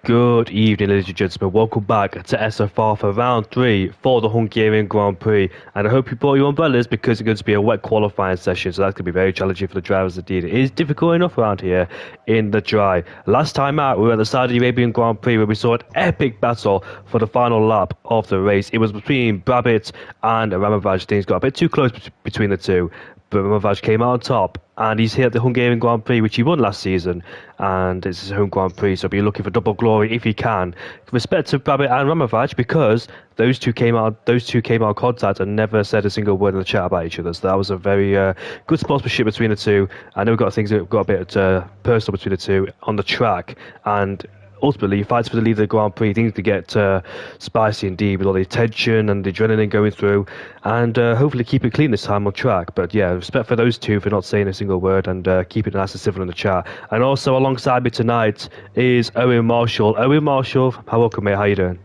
Good evening, ladies and gentlemen. Welcome back to SFR for round 3 for the Hungarian Grand Prix. And I hope you brought your umbrellas because it's going to be a wet qualifying session, so that's going to be very challenging for the drivers indeed. It is difficult enough around here in the dry. Last time out, we were at the Saudi Arabian Grand Prix where we saw an epic battle for the final lap of the race. It was between Brabit and Ramavaj. Things got a bit too close between the two, but Ramavaj came out on top. And he's here at the Hungarian Grand Prix, which he won last season, and it's his home Grand Prix, so be looking for double glory if he can. Respect to Brabit and Ramavaj, because those two came out of contact and never said a single word in the chat about each other. So that was a very good sportsmanship between the two. I know we've got a bit personal between the two on the track, and ultimately, he fights for the lead of the Grand Prix. Things to get spicy indeed with all the tension and the adrenaline going through, and hopefully keep it clean this time on track. But yeah, respect for those two for not saying a single word and keep it nice and civil in the chat. And also alongside me tonight is Owen Marshall. Owen Marshall, welcome mate, how you doing?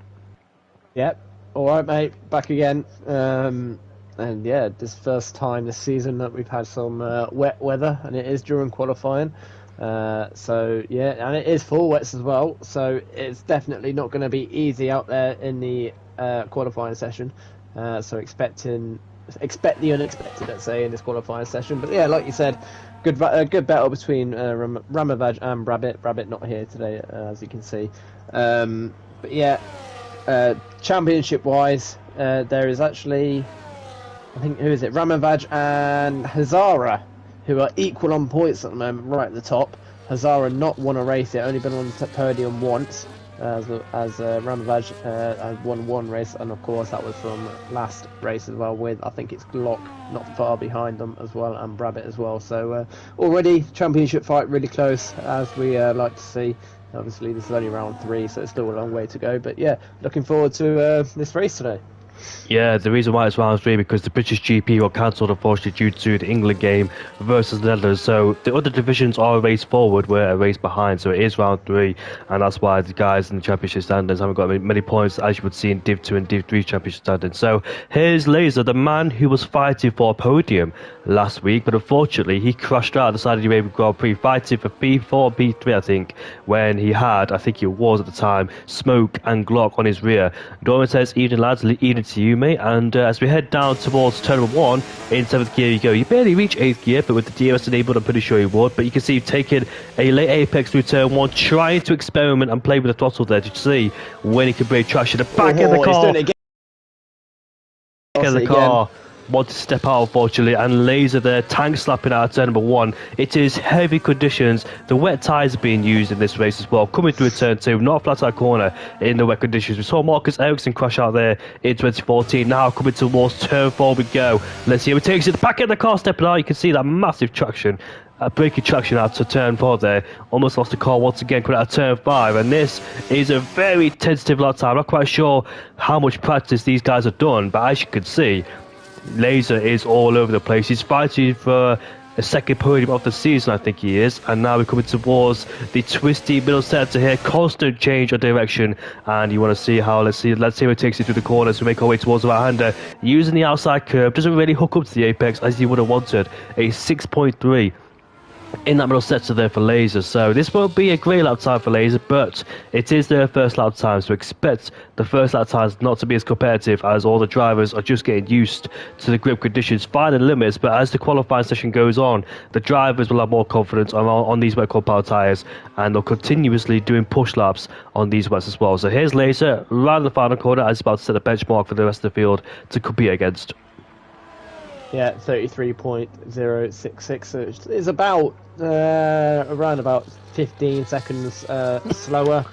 Yep, alright mate, back again. And yeah, this first time this season that we've had some wet weather, and it is during qualifying. So yeah, and it is full wets as well, so it's definitely not going to be easy out there in the qualifying session. So expect the unexpected, let's say, in this qualifying session. But yeah, like you said, good battle between Ramavaj and Brabit. Brabit not here today, as you can see. But yeah, championship wise, there is actually, I think, who is it? Ramavaj and Hazara, who are equal on points at the moment, right at the top. Hazara not won a race yet, only been on the podium once, as Ramavaj had won one race, and of course that was from last race as well, with I think it's Glock not far behind them as well, and Brabit as well. So already championship fight really close, as we like to see. Obviously this is only round 3, so it's still a long way to go, but yeah, looking forward to this race today. Yeah, the reason why it's round 3 because the British GP got cancelled unfortunately due to the England game versus the Netherlands. So the other divisions are a race forward, we're a race behind. So it is round 3, and that's why the guys in the championship standings haven't got many points as you would see in Div 2 and Div 3 championship standings. So here's Laser, the man who was fighting for a podium last week, but unfortunately he crashed out at the Saudi Arabian Grand Prix, fighting for P4, P3 I think, when he had, I think it was at the time, Smoke and Glock on his rear. Dorman says, evening lads, evening to you mate, and as we head down towards turn number 1 in 7th gear you go. You barely reach 8th gear, but with the DRS enabled I'm pretty sure you would, but you can see you've taken a late apex through turn 1, trying to experiment and play with the throttle there to see when he can break traction. The back of the car, he's doing it again. Back of the car want to step out unfortunately, and Laser there tank slapping out of turn number 1. It is heavy conditions, the wet tyres are being used in this race as well, coming through turn 2, not a flat out corner in the wet conditions. We saw Marcus Ericsson crash out there in 2014, now coming towards turn 4 we go. Let's see how he takes it, the back of the car stepping out, you can see that massive traction. Breaking traction out to turn 4 there, almost lost the car once again, coming out of turn 5, and this is a very tentative lap time. I'm not quite sure how much practice these guys have done, but as you can see, Laser is all over the place. He's fighting for a second podium of the season, I think he is, and now we're coming towards the twisty middle sector here, constant change of direction, and you want to see how, let's see how it takes it through the corners to make our way towards the right-hander, using the outside curve, doesn't really hook up to the apex as you would have wanted. A 6.3 in that middle sector there for Laser, so this won't be a great lap time for Laser, but it is their first lap time, so expect the first lap times not to be as competitive, as all the drivers are just getting used to the grip conditions, finding limits. But as the qualifying session goes on, the drivers will have more confidence on these wet compound tyres, and they'll continuously doing push laps on these wets as well. So here's Laser right in the final corner as he's about to set a benchmark for the rest of the field to compete against. Yeah, 33.066. So it's about around about 15 seconds slower,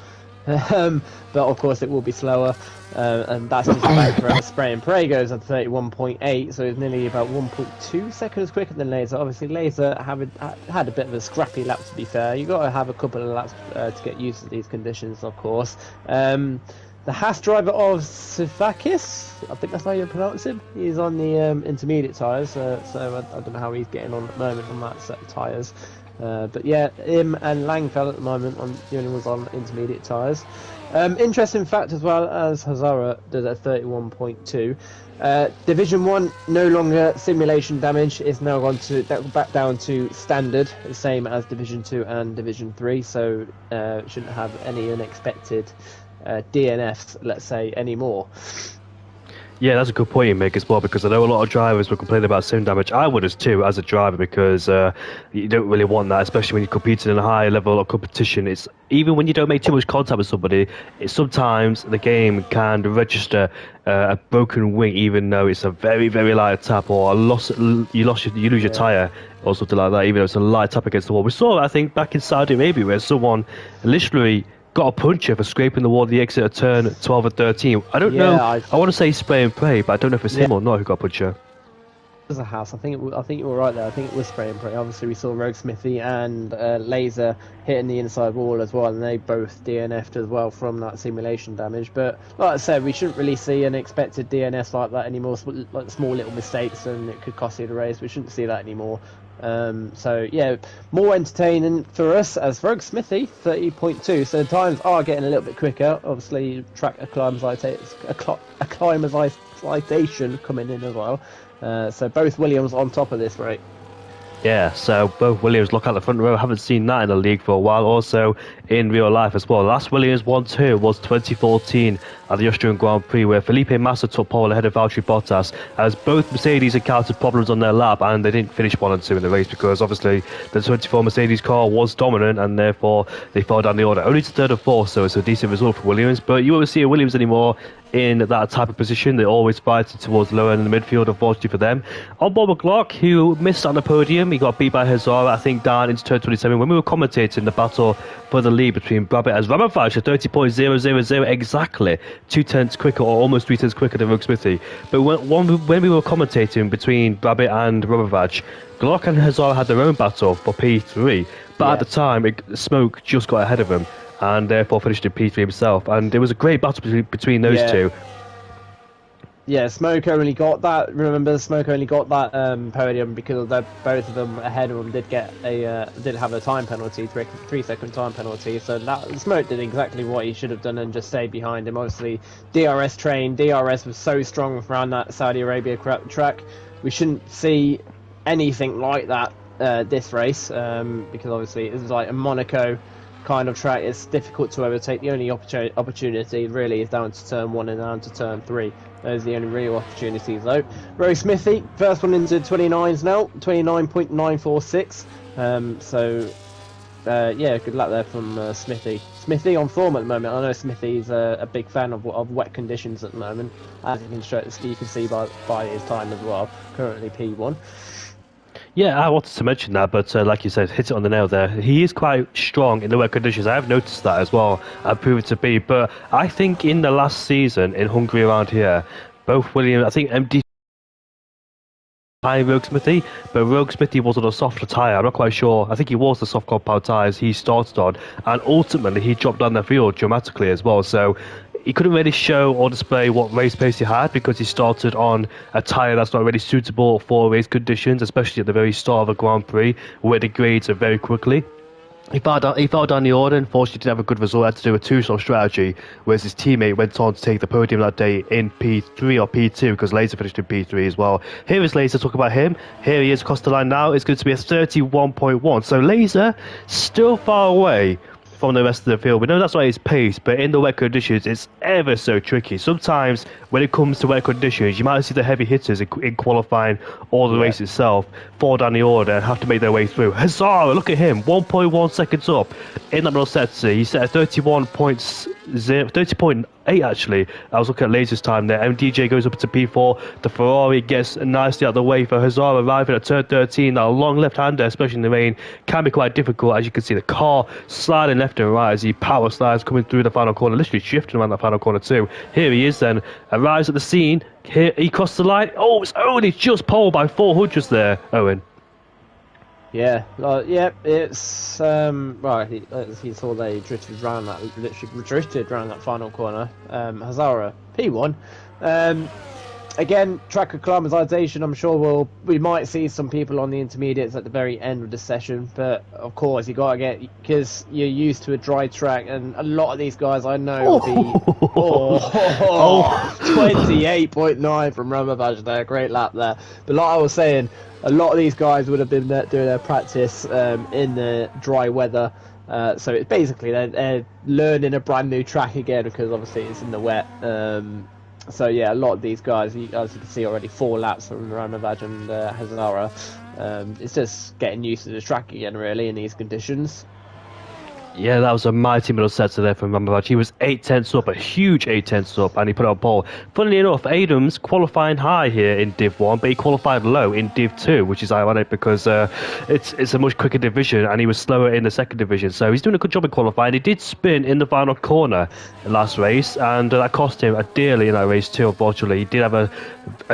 but of course it will be slower, and that's just about for spray and pray goes at 31.8, so it's nearly about 1.2 seconds quicker than Laser. Obviously, Laser had a bit of a scrappy lap, to be fair. You got to have a couple of laps to get used to these conditions, of course. The Haas driver of Sifakis, I think that's how you pronounce him. He's on the intermediate tyres, so I don't know how he's getting on at the moment on that set of tyres. But yeah, him and Langfeld at the moment the only ones on intermediate tyres. Interesting fact as well as Hazara does at 31.2. Division 1 no longer simulation damage, is now gone to back down to standard, the same as Division 2 and Division 3, so shouldn't have any unexpected DNFs, let's say, anymore. Yeah, that's a good point you make as well, because I know a lot of drivers were complaining about sim damage. I would as a driver, because you don't really want that, especially when you're competing in a high level of competition. It's even when you don't make too much contact with somebody, sometimes the game can register a broken wing, even though it's a very, very light tap, or you lose your tire or something like that, even though it's a light tap against the wall. We saw, I think, back in Saudi Arabia, where someone literally got a puncher for scraping the wall of the exit at turn 12 and 13. I don't know. I want to say spray and pray, but I don't know if it's him or not who got a puncher. It was a house. I think you were right there. I think it was spray and pray. Obviously, we saw Rogue Smithy and Laser hitting the inside wall as well, and they both DNF'd as well from that simulation damage. But like I said, we shouldn't really see an expected DNF like that anymore. Like small little mistakes, and it could cost you the race. We shouldn't see that anymore. So yeah, more entertaining for us as Rogue Smithy 30.2. So the times are getting a little bit quicker. Obviously, track acclimatization coming in as well. So both Williams on top of this, right? Yeah, so both Williams look at the front row. Haven't seen that in the league for a while. Also in real life as well. Last Williams 1-2 was 2014 at the Austrian Grand Prix, where Felipe Massa took pole ahead of Valtteri Bottas, as both Mercedes encountered problems on their lap, and they didn't finish 1 and 2 in the race because obviously the 24 Mercedes car was dominant, and therefore they fell down the order. Only to third and fourth, so it's a decent result for Williams. But you won't see a Williams anymore in that type of position. They're always fighting towards the lower end of the midfield, unfortunately for them. On Bob McLaugh, who missed on the podium, he got beat by Hazara, I think, down into turn 27 when we were commentating the battle for the lead between Brabham and Ramavach at 30.000, exactly 2 tenths quicker, or almost 3 tenths quicker than Rogue Smithy. But when we were commentating between Brabham and Ramavach, Glock and Hazara had their own battle for P3, but at the time, Smoke just got ahead of him, and therefore finished in P3 himself. And it was a great battle between those two. Yeah, Smoke only got that. Remember, Smoke only got that podium because both of them ahead of him did have a time penalty, 3-second time penalty. So that Smoke did exactly what he should have done and just stayed behind him. Obviously, DRS trained. DRS was so strong around that Saudi Arabia track. We shouldn't see anything like that this race because obviously it was like a Monaco kind of track. It's difficult to overtake. The only opportunity really is down to turn 1 and down to turn 3. Those are the only real opportunities though. Rogue Smithy, first one into 29s now, 29.946. Yeah, good luck there from Smithy. Smithy on form at the moment. I know Smithy's a big fan of wet conditions at the moment, as you can see by his time as well. Currently P1. Yeah, I wanted to mention that, but like you said, hit it on the nail there. He is quite strong in the wet conditions. I have noticed that as well, and proved it to be. But I think in the last season in Hungary around here, both Williams, I think MD Rogue Smithy, but Rogue Smithy was on a softer tyre. I'm not quite sure. I think he was the soft compound tyres he started on, and ultimately he dropped down the field dramatically as well. So he couldn't really show or display what race pace he had because he started on a tyre that's not really suitable for race conditions, especially at the very start of a Grand Prix where the grades are very quickly. He fell down the order. Unfortunately, didn't have a good result. Had to do a two-stop strategy, whereas his teammate went on to take the podium that day in P3 or P2 because Laser finished in P3 as well. Here is Laser. Talk about him. Here he is across the line now. It's going to be a 31.1. So Laser still far away from the rest of the field. We know that's why his pace, but in the wet conditions, it's ever so tricky. Sometimes when it comes to wet conditions, you might see the heavy hitters in qualifying or the race itself fall down the order and have to make their way through. Hazara, look at him, 1.1 seconds up in that Rossetti. He set a 30.8 actually. I was looking at Laser's time there. MDJ goes up to P4. The Ferrari gets nicely out of the way for Hazara, arriving at turn 13. Now, a long left-hander, especially in the rain, can be quite difficult. As you can see, the car sliding left and right as he power slides coming through the final corner, literally shifting around that final corner too. Here he is then, arrives at the scene. Here he crosses the line. Oh, it's only just pole by 400s there, Owen. Yeah, it's right. He saw they drifted around that final corner. Hazara P1. again, track acclimatization. I'm sure we might see some people on the intermediates at the very end of the session, but of course you got to get, because you're used to a dry track, and a lot of these guys I know will be 28.9 from Ramavaj there, great lap there. But like I was saying, a lot of these guys would have been doing their practice in the dry weather. So it's basically they're learning a brand new track again, because obviously it's in the wet. So yeah, a lot of these guys, as you can see already, 4 laps from Ramavaj and Hazara. It's just getting used to the track again, really, in these conditions. Yeah, that was a mighty middle sector there from Ramavaj. He was 8/10 up, a huge 8/10 up, and he put out pole. Funnily enough, Adams qualifying high here in Div 1, but he qualified low in Div 2, which is ironic because it's a much quicker division, and he was slower in the second division. So he's doing a good job in qualifying. He did spin in the final corner last race, and that cost him dearly in that race too, unfortunately. He did have a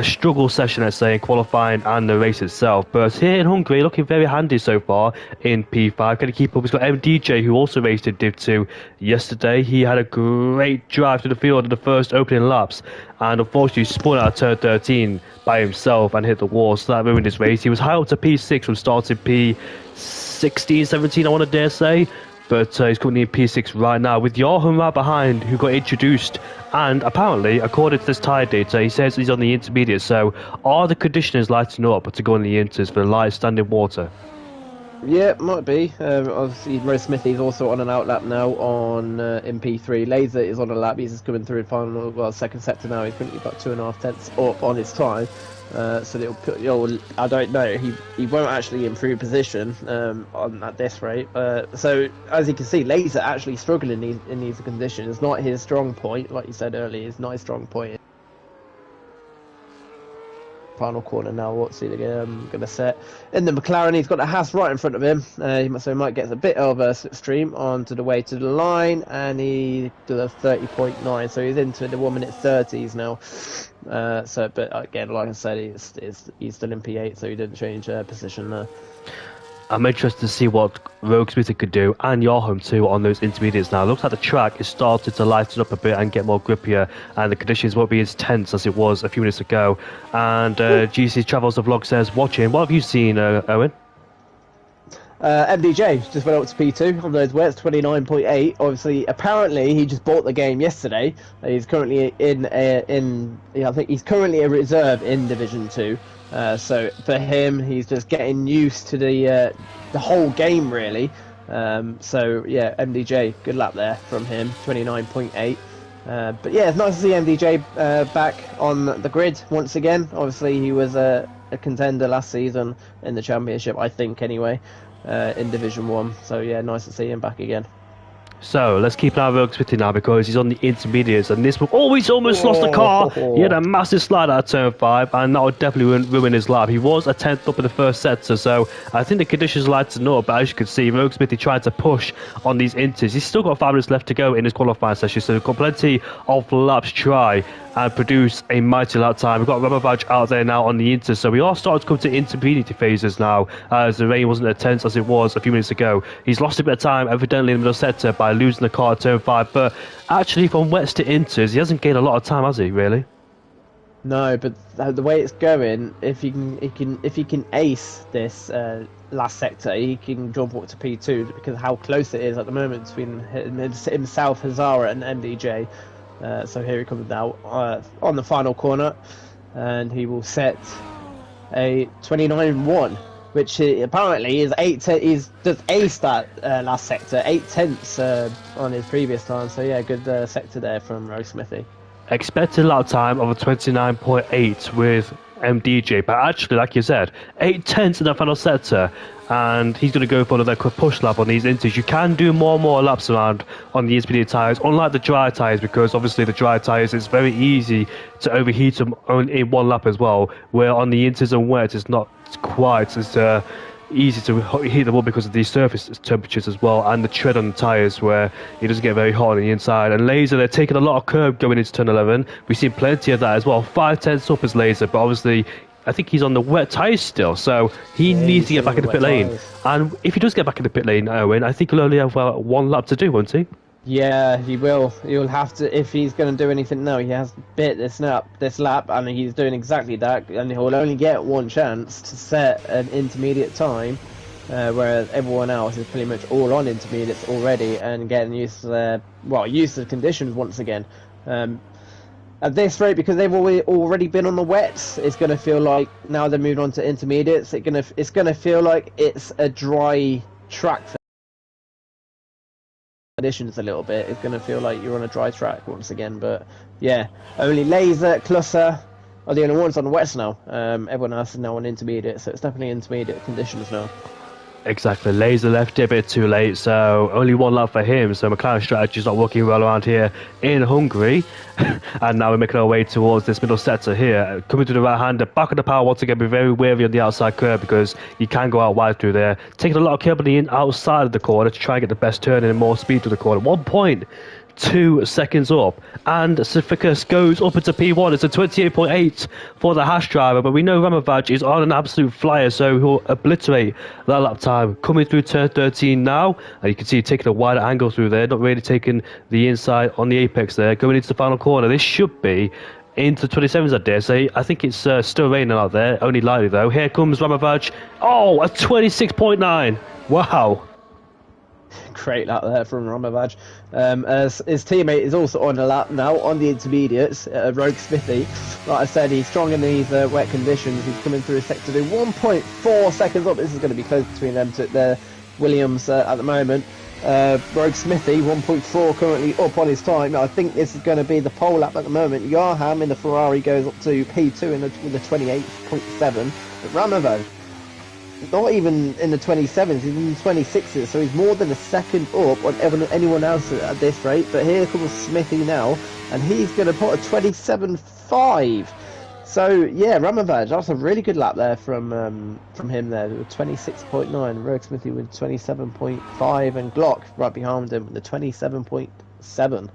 struggle session, let's say, in qualifying and the race itself. But here in Hungary, looking very handy so far in P5. Can he keep up? He's got MDJ, who also raced in Div 2 yesterday. He had a great drive to the field in the first opening laps, and unfortunately spun out of turn 13 by himself and hit the wall, so that ruined his race. He was high up to P6 from starting P16, 17, I want to dare say, but he's currently in P6 right now with Johan right behind, who got introduced, and apparently, according to this tyre data, he says he's on the intermediate. So are the conditioners lighting up to go on the inters for the light standing water? Yeah, might be. Obviously, Rose Smithy's also on an outlap now on MP3. Laser is on a lap. He's just coming through final, second sector now. He's currently about 2.5 tenths up on his time. So it'll put, I don't know. He won't actually improve position at this rate. So as you can see, Laser actually struggling in these conditions. It's not his strong point, like you said earlier. It's not his strong point. Final corner now. What's he going to set? In the McLaren, he's got a Haas right in front of him. So he might get a bit of a slipstream onto the way to the line, and he does a 30.9. So he's into the 1 minute 30s now. But again, like I said, he's still in P8, so he didn't change position there. I'm interested to see what Rogue Smithy could do, and Johan too, on those intermediates now. It looks like the track is started to lighten up a bit and get more grippier, and the conditions won't be as tense as it was a few minutes ago. And GC Travels the Vlog says, watching. What have you seen, Owen? MDJ just went up to P2 on those wets, 29.8. Obviously, apparently, he just bought the game yesterday. He's currently I think he's currently a reserve in Division 2. So for him, he's just getting used to the whole game, really. So yeah, MDJ, good lap there from him, 29.8. But yeah, it's nice to see MDJ back on the grid once again. Obviously, he was a contender last season in the championship, I think, anyway, in Division 1. So yeah, nice to see him back again. So let's keep an eye on Rogue Smithy now, because he's on the intermediates, and this will always almost lost the car. He had a massive slide out of turn 5, and that would definitely ruin his lap. He was a 10th up in the first sector, so I think the conditions lighten up. But as you can see, Rogue Smithy tried to push on these inters. He's still got 5 minutes left to go in his qualifying session, so he's got plenty of laps to try and produce a mighty lap time. We've got Ramavaj out there now on the inters, so we are starting to come to intermediate phases now, as the rain wasn't as tense as it was a few minutes ago. He's lost a bit of time, evidently, in the middle sector by losing the car at turn 5, but actually from wets to inters, he hasn't gained a lot of time, has he, really? No, but the way it's going, if he can ace this last sector, he can jump up to P2, because how close it is at the moment between himself, Hazara, and MDJ. So here he comes now on the final corner, and he will set a 29.1, which apparently is he's just aced that last sector, 8/10 on his previous time. So yeah, good sector there from Rose Smithy. Expected lap time of a 29.8 with MDJ, but actually, like you said, 8/10 in the final sector, and he's going to go for another quick push lap on these inters. You can do more laps around on the intermediate tyres, unlike the dry tyres, because obviously the dry tyres, it's very easy to overheat them in one lap as well, where on the inters and wet it's not quite as easy to heat them up because of the surface temperatures as well, and the tread on the tyres, where it doesn't get very hot on the inside. And Laser, they're taking a lot of curb going into turn 11. We've seen plenty of that as well. 5/10 up as Laser, but obviously I think he's on the wet tyres still, so he needs to get back in the pit lane. And if he does get back in the pit lane, Owen, I think he'll only have one lap to do, won't he? Yeah, he will. He'll have to if he's going to do anything now. He has to bit this lap, and he's doing exactly that. And he'll only get one chance to set an intermediate time, whereas everyone else is pretty much all on intermediates already and getting used to used to the conditions once again. At this rate, because they've already been on the wets, it's going to feel like now they're moving on to intermediates. It's going to feel like it's a dry track for conditions a little bit. It's going to feel like you're on a dry track once again. But yeah, only Laser, Clusser are the only ones on the wets now. Everyone else is now on intermediate, so it's definitely intermediate conditions now. Exactly, Laser left it a bit too late, so only one lap for him. So McLaren's strategy is not working well around here in Hungary. And now we're making our way towards this middle sector here. Coming to the right hand, the back of the power once again, be very wary on the outside curve because you can go out wide through there. Taking a lot of company in outside of the corner to try and get the best turn and more speed to the corner. 1.2 seconds up, and Sificus goes up into P1. It's a 28.8 for the Hash driver, but we know Ramovaj is on an absolute flyer, so he'll obliterate that lap time. Coming through turn 13 now, and you can see taking a wider angle through there, not really taking the inside on the apex there. Going into the final corner, this should be into 27s, I dare say. I think it's still raining out there, only lightly though. Here comes Ramovaj. Oh, a 26.9. Wow. Great lap there from Ramovaj. As his teammate is also on the lap now on the intermediates, Rogue Smithy. Like I said, he's strong in these wet conditions. He's coming through his sector 1.4 seconds up. This is going to be close between them to the Williams at the moment. Rogue Smithy 1.4 currently up on his time. I think this is going to be the pole lap at the moment. Yarham in the Ferrari goes up to P2 with the 28.7. But Ramovaj, not even in the 27s, he's in the 26s, so he's more than a second up on anyone else at this rate. But here comes Smithy now, and he's going to put a 27.5. So yeah, Ramovaj, that's a really good lap there from him there with 26.9. Rogue Smithy with 27.5, and Glock right behind him with the 27.7.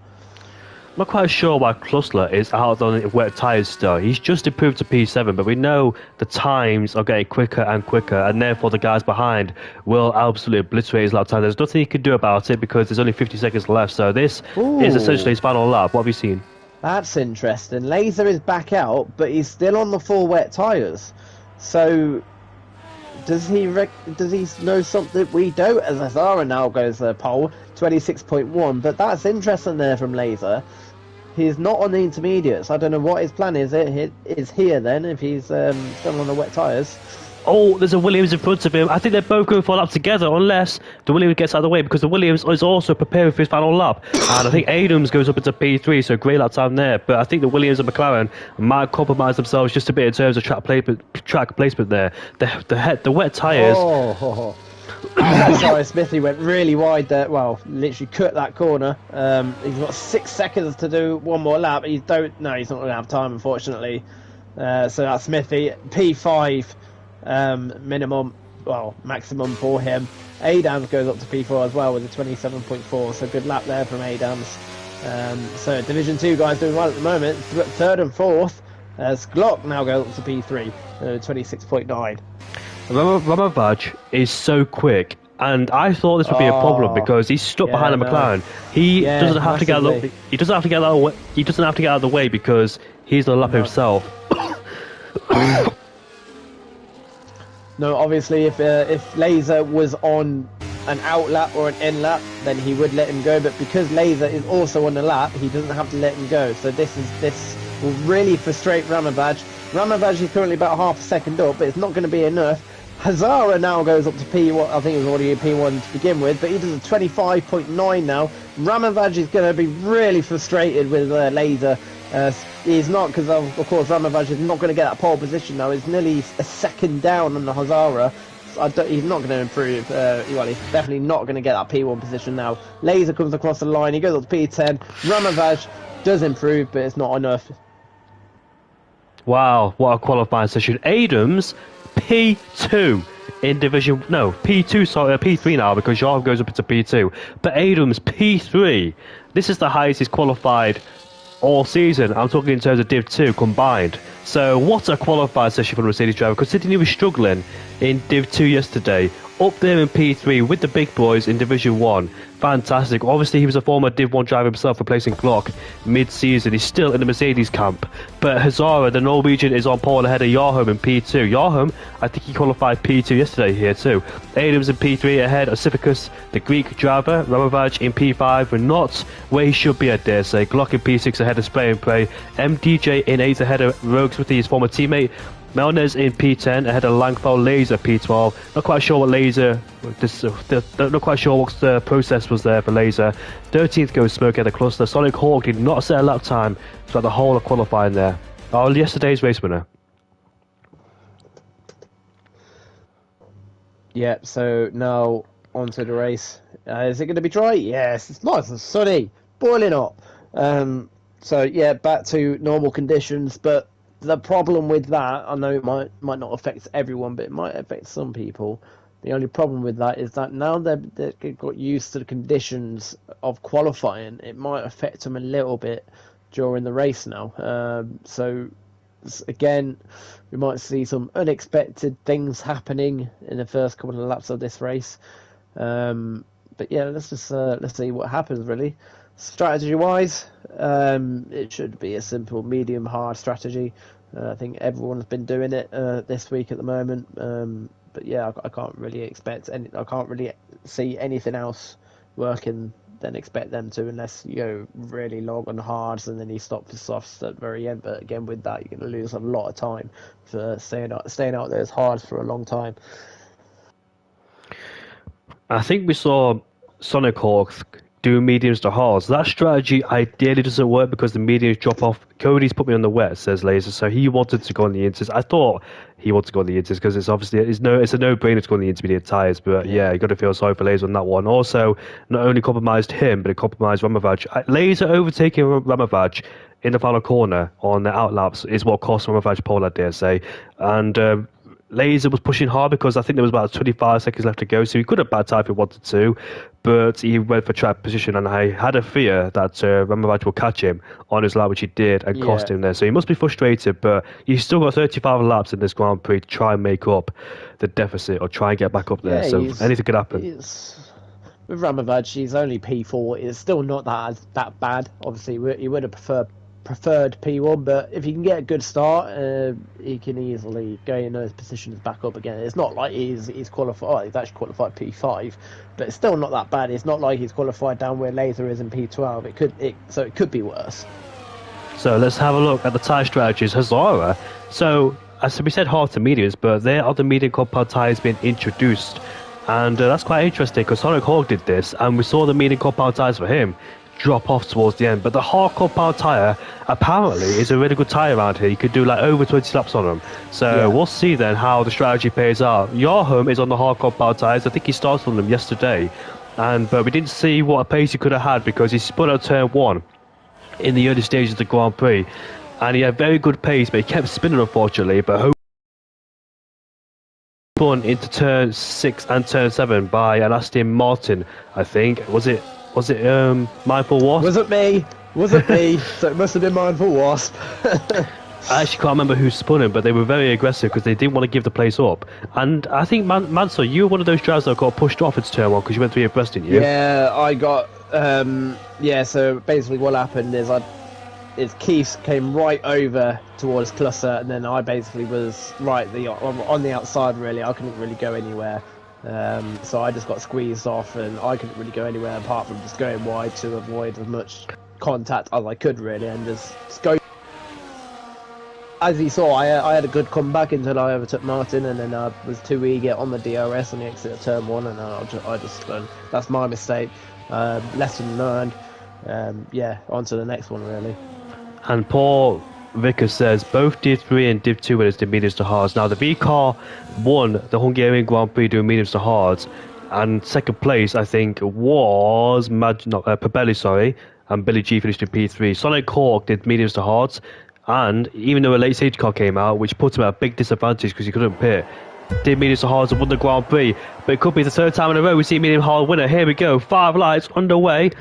I'm not quite sure why Klusler is out on wet tyres still. He's just improved to P7, but we know the times are getting quicker and quicker, and therefore the guys behind will absolutely obliterate his lap time. There's nothing he can do about it because there's only 50 seconds left, so this is essentially his final lap. What have you seen? That's interesting. Laser is back out, but he's still on the full wet tyres. So does he know something we don't? As Azara now goes pole, 26.1, but that's interesting there from Laser. He's not on the intermediates. I don't know what his plan is. It is here then if he's still on the wet tyres. Oh, there's a Williams in front of him. I think they're both going for a lap together unless the Williams gets out of the way, because the Williams is also preparing for his final lap. And I think Adams goes up into P3, so great lap time there. But I think the Williams and McLaren might compromise themselves just a bit in terms of track placement there. The wet tyres... Sorry, Smithy went really wide there. Well, literally cut that corner. He's got 6 seconds to do one more lap. He's not going to have time, unfortunately. So that's Smithy. P5 minimum, maximum for him. Adams goes up to P4 as well with a 27.4. So good lap there from Adams. So Division 2 guys doing well at the moment. Third and fourth. As Glock now goes up to P3, 26.9. Ramovaj is so quick, and I thought this would be a problem because he's stuck behind a McLaren. He doesn't have to get out. He doesn't have to get out of the way. He doesn't have to get out of the way because he's on the lap himself. No, obviously, if Laser was on an out lap or an in lap, then he would let him go. But because Laser is also on the lap, he doesn't have to let him go. So this will really frustrate Ramovaj. Ramovaj is currently about half a second up, but it's not going to be enough. Hazara now goes up to P1. I think it was already a P1 to begin with, but he does a 25.9 now. Ramovaj is going to be really frustrated with Laser. He's not, because of course Ramovaj is not going to get that pole position now. He's nearly a second down on the Hazara. He's not going to improve. He's definitely not going to get that P1 position now. Laser comes across the line. He goes up to P10. Ramovaj does improve, but it's not enough. Wow, what a qualifying session. Adams, P2 in Division... No, P2, sorry, P3 now, because Jarve goes up into P2. But Adams, P3. This is the highest he's qualified all season. I'm talking in terms of Div 2 combined. So what a qualifying session for the Mercedes driver, considering he was struggling in Div 2 yesterday. up there in P3 with the big boys in Division 1. Fantastic. Obviously, he was a former Div 1 driver himself, replacing Glock mid-season. He's still in the Mercedes camp. But Hazara, the Norwegian, is on pole ahead of Yarham in P2. Yarham, I think he qualified P2 yesterday here too. Adams in P3 ahead of Sifficus, the Greek driver. Ramovac in P5, but not where he should be, I dare say. Glock in P6 ahead of Spray and Pray. MDJ in 8 ahead of Rogues with his former teammate. Melnez in P10 ahead of Langfell. Laser P12. Not quite sure what Laser. Not quite sure what the process was there for Laser. 13th goes Smoke at the cluster. Sonic Hawk did not set a lap time throughout the whole of qualifying there. Yesterday's race winner. Yeah. So now onto the race. Is it going to be dry? Yes. It's nice and sunny, boiling hot. So yeah, back to normal conditions, but the problem with that, I know it might not affect everyone, but it might affect some people. The only problem with that is that now they've got used to the conditions of qualifying, it might affect them a little bit during the race now. So again, we might see some unexpected things happening in the first couple of laps of this race. But yeah, let's see what happens really. Strategy-wise, it should be a simple medium-hard strategy. I think everyone's been doing it this week at the moment. But yeah, I can't really I can't really see anything else working than expect them to, unless you go really long on hards and then you stop the softs at the very end. But again, with that, you're going to lose a lot of time for staying out those hards for a long time. I think we saw Sonic Hawks do mediums to hards. That strategy ideally doesn't work because the mediums drop off. Cody's put me on the wet, says Laser, so he wanted to go on the inters. I thought he wanted to go on the inters because it's obviously it's a no-brainer to go on the intermediate tyres, but yeah, you got to feel sorry for Laser on that one. Also, not only compromised him, but it compromised Ramovac. Laser overtaking Ramovac in the final corner on the outlaps is what cost Ramovac pole, I dare say. And Laser was pushing hard because I think there was about 25 seconds left to go, so he could have bad time if he wanted to, but he went for track position, and I had a fear that Ramovac will catch him on his lap, which he did, and cost him there. So he must be frustrated, but he's still got 35 laps in this Grand Prix to try and make up the deficit or try and get back up there. So anything could happen. With Ramovac, he's only P4. It's still not that bad. Obviously, he would have preferred P1, but if he can get a good start, he can easily gain those positions back up again. It's not like he's qualified. Oh, he's actually qualified P5, but it's still not that bad. It's not like he's qualified down where Laser is in P12. It could be worse. So let's have a look at the tyre strategies. Hazara. So as we said, hard to mediums, but there are the medium compound tyres being introduced, and that's quite interesting because Sonic Hawk did this, and we saw the medium compound tyres for him drop off towards the end. But the hard compound tyre apparently is a really good tyre around here. You could do like over 20 laps on them. So we'll see then how the strategy pays out. Yarham is on the hard compound tyres. I think he started on them yesterday, but we didn't see what a pace he could have had because he spun out turn 1 in the early stages of the Grand Prix, and he had very good pace, but he kept spinning unfortunately. But spun into turn 6 and turn 7 by an Aston Martin, I think. Was it Mindful Wasp? Was it me? So it must have been Mindful Wasp. I actually can't remember who spun him, but they were very aggressive because they didn't want to give the place up. And I think, Manso, you were one of those drivers that got pushed off into turn 1 because you went 3 abreast, didn't you? Yeah, I got... so basically what happened is Keith came right over towards cluster, and then I basically was on the outside really. I couldn't really go anywhere. So I just got squeezed off, and I couldn't really go anywhere apart from just going wide to avoid as much contact as I could really, and just go. As you saw, I had a good comeback until I overtook Martin, and then I was too eager on the DRS on the exit of turn 1, and I just that's my mistake. Lesson learned. On to the next one really. And Paul Vickers says both Div 3 and Div 2 winners did mediums to hards. Now the V car won the Hungarian Grand Prix doing mediums to hards, and second place I think was Pabelli, and Billy G finished in P3. Sonic Hawk did mediums to hards, and even though a late stage car came out, which put him at a big disadvantage because he couldn't pit, did mediums to hards and won the Grand Prix. But it could be the third time in a row we see a medium hard winner. Here we go, 5 lights underway.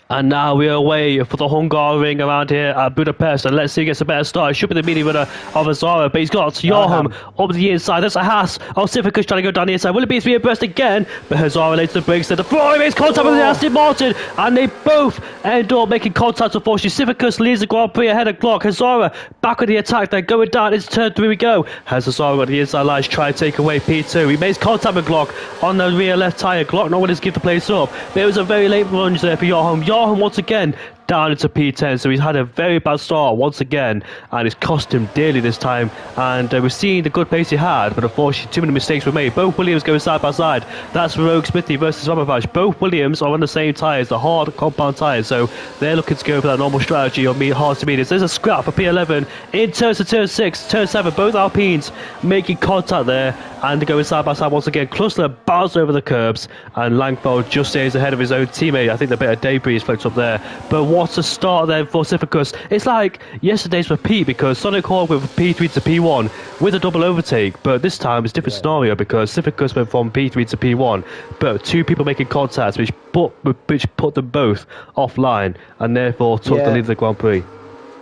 And now we're away for the Hungary around here at Budapest, and let's see who gets a better start. It should be the mini winner of Azara, but he's got Joachim up the inside. That's a Haas. Sivicus trying to go down the inside. Will it be his abreast again? But Hazara later breaks there. The Ferrari makes contact with the Aston Martin, and they both end up making contact. Unfortunately, Sivicus leads the Grand Prix ahead of Glock. Hazara back with the attack. They're going down into turn 3 we go. Has Hazara on the inside line to try and take away P2. He makes contact with Glock on the rear left tyre. Glock not willing to give the place up, but it was a very late lunge there for Joachim. Joachim once again down into P10, so he's had a very bad start once again, and it's cost him dearly this time. And we're seeing the good pace he had, but unfortunately too many mistakes were made. Both Williams going side by side. That's Rogue Smithy versus Ramavage. Both Williams are on the same tyres, the hard compound tyres, so they're looking to go for that normal strategy on hard to mediums. There's a scrap for P11 in turns to turn 6, turn 7. Both Alpines making contact there, and they're going side by side once again. Klussler bounced over the curbs, and Langfeld just stays ahead of his own teammate. I think the bit of debris is floats up there, but what a start there for Sivicus. It's like yesterday's for Pete, because Sonic Hawk went from P3 to P1 with a double overtake, but this time it's a different scenario because Sivicus went from P3 to P1, but two people making contact which put them both offline, and therefore took the lead of the Grand Prix.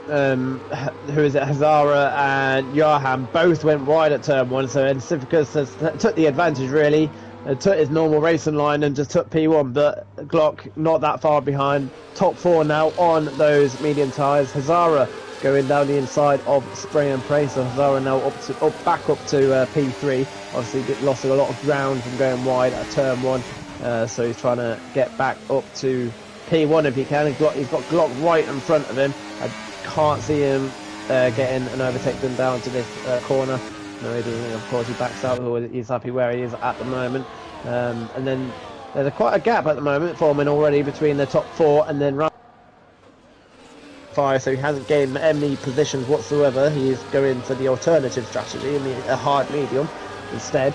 Who is it? Hazara and Johan both went wide at turn 1, so Sivicus took the advantage really. Took his normal racing line and just took P1, but Glock not that far behind. Top 4 now on those medium tyres. Hazara going down the inside of Spray and Pray, so Hazara now back up to P3. Obviously lost a lot of ground from going wide at turn 1, so he's trying to get back up to P1 if he can. He's got Glock right in front of him. I can't see him getting an overtake them down to this corner. No, he doesn't. Of course, he backs out. He's happy where he is at the moment. And then there's quite a gap at the moment forming already between the top 4 and then fire. So he hasn't gained any positions whatsoever. He's going for the alternative strategy, a hard medium instead.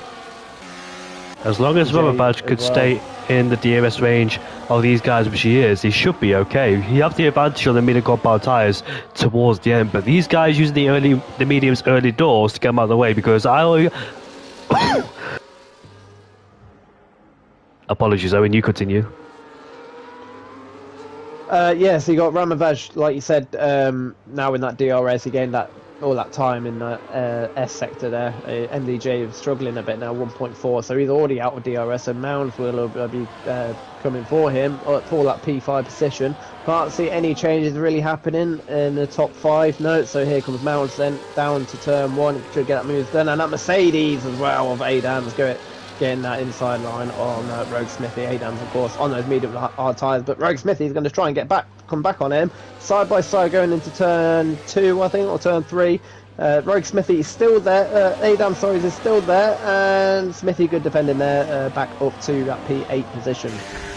As long as Rubber Badge could stay in the DRS range of these guys, which he is, he should be okay. He have the advantage on the medium compound tyres towards the end, but these guys using the mediums early doors to get them out of the way, because apologies, Owen, you continue. Yeah, so you got Ramavage, like you said, now in that DRS, he gained all that time in the S sector there. MDJ is struggling a bit now, 1.4, so he's already out of DRS, so Mounds will be coming for him for that P5 position. Can't see any changes really happening in the top 5. No, so here comes Mounds then down to turn 1, should get that move done, and that Mercedes as well of Adams getting that inside line on Rogue Smithy. Adams, of course, on those medium hard tyres, but Rogue Smithy is going to try and come back on him. Side by side going into turn 2, I think, or turn 3. Rogue Smithy is still there. Adams, sorry, is still there, and Smithy good defending there, back up to that P8 position.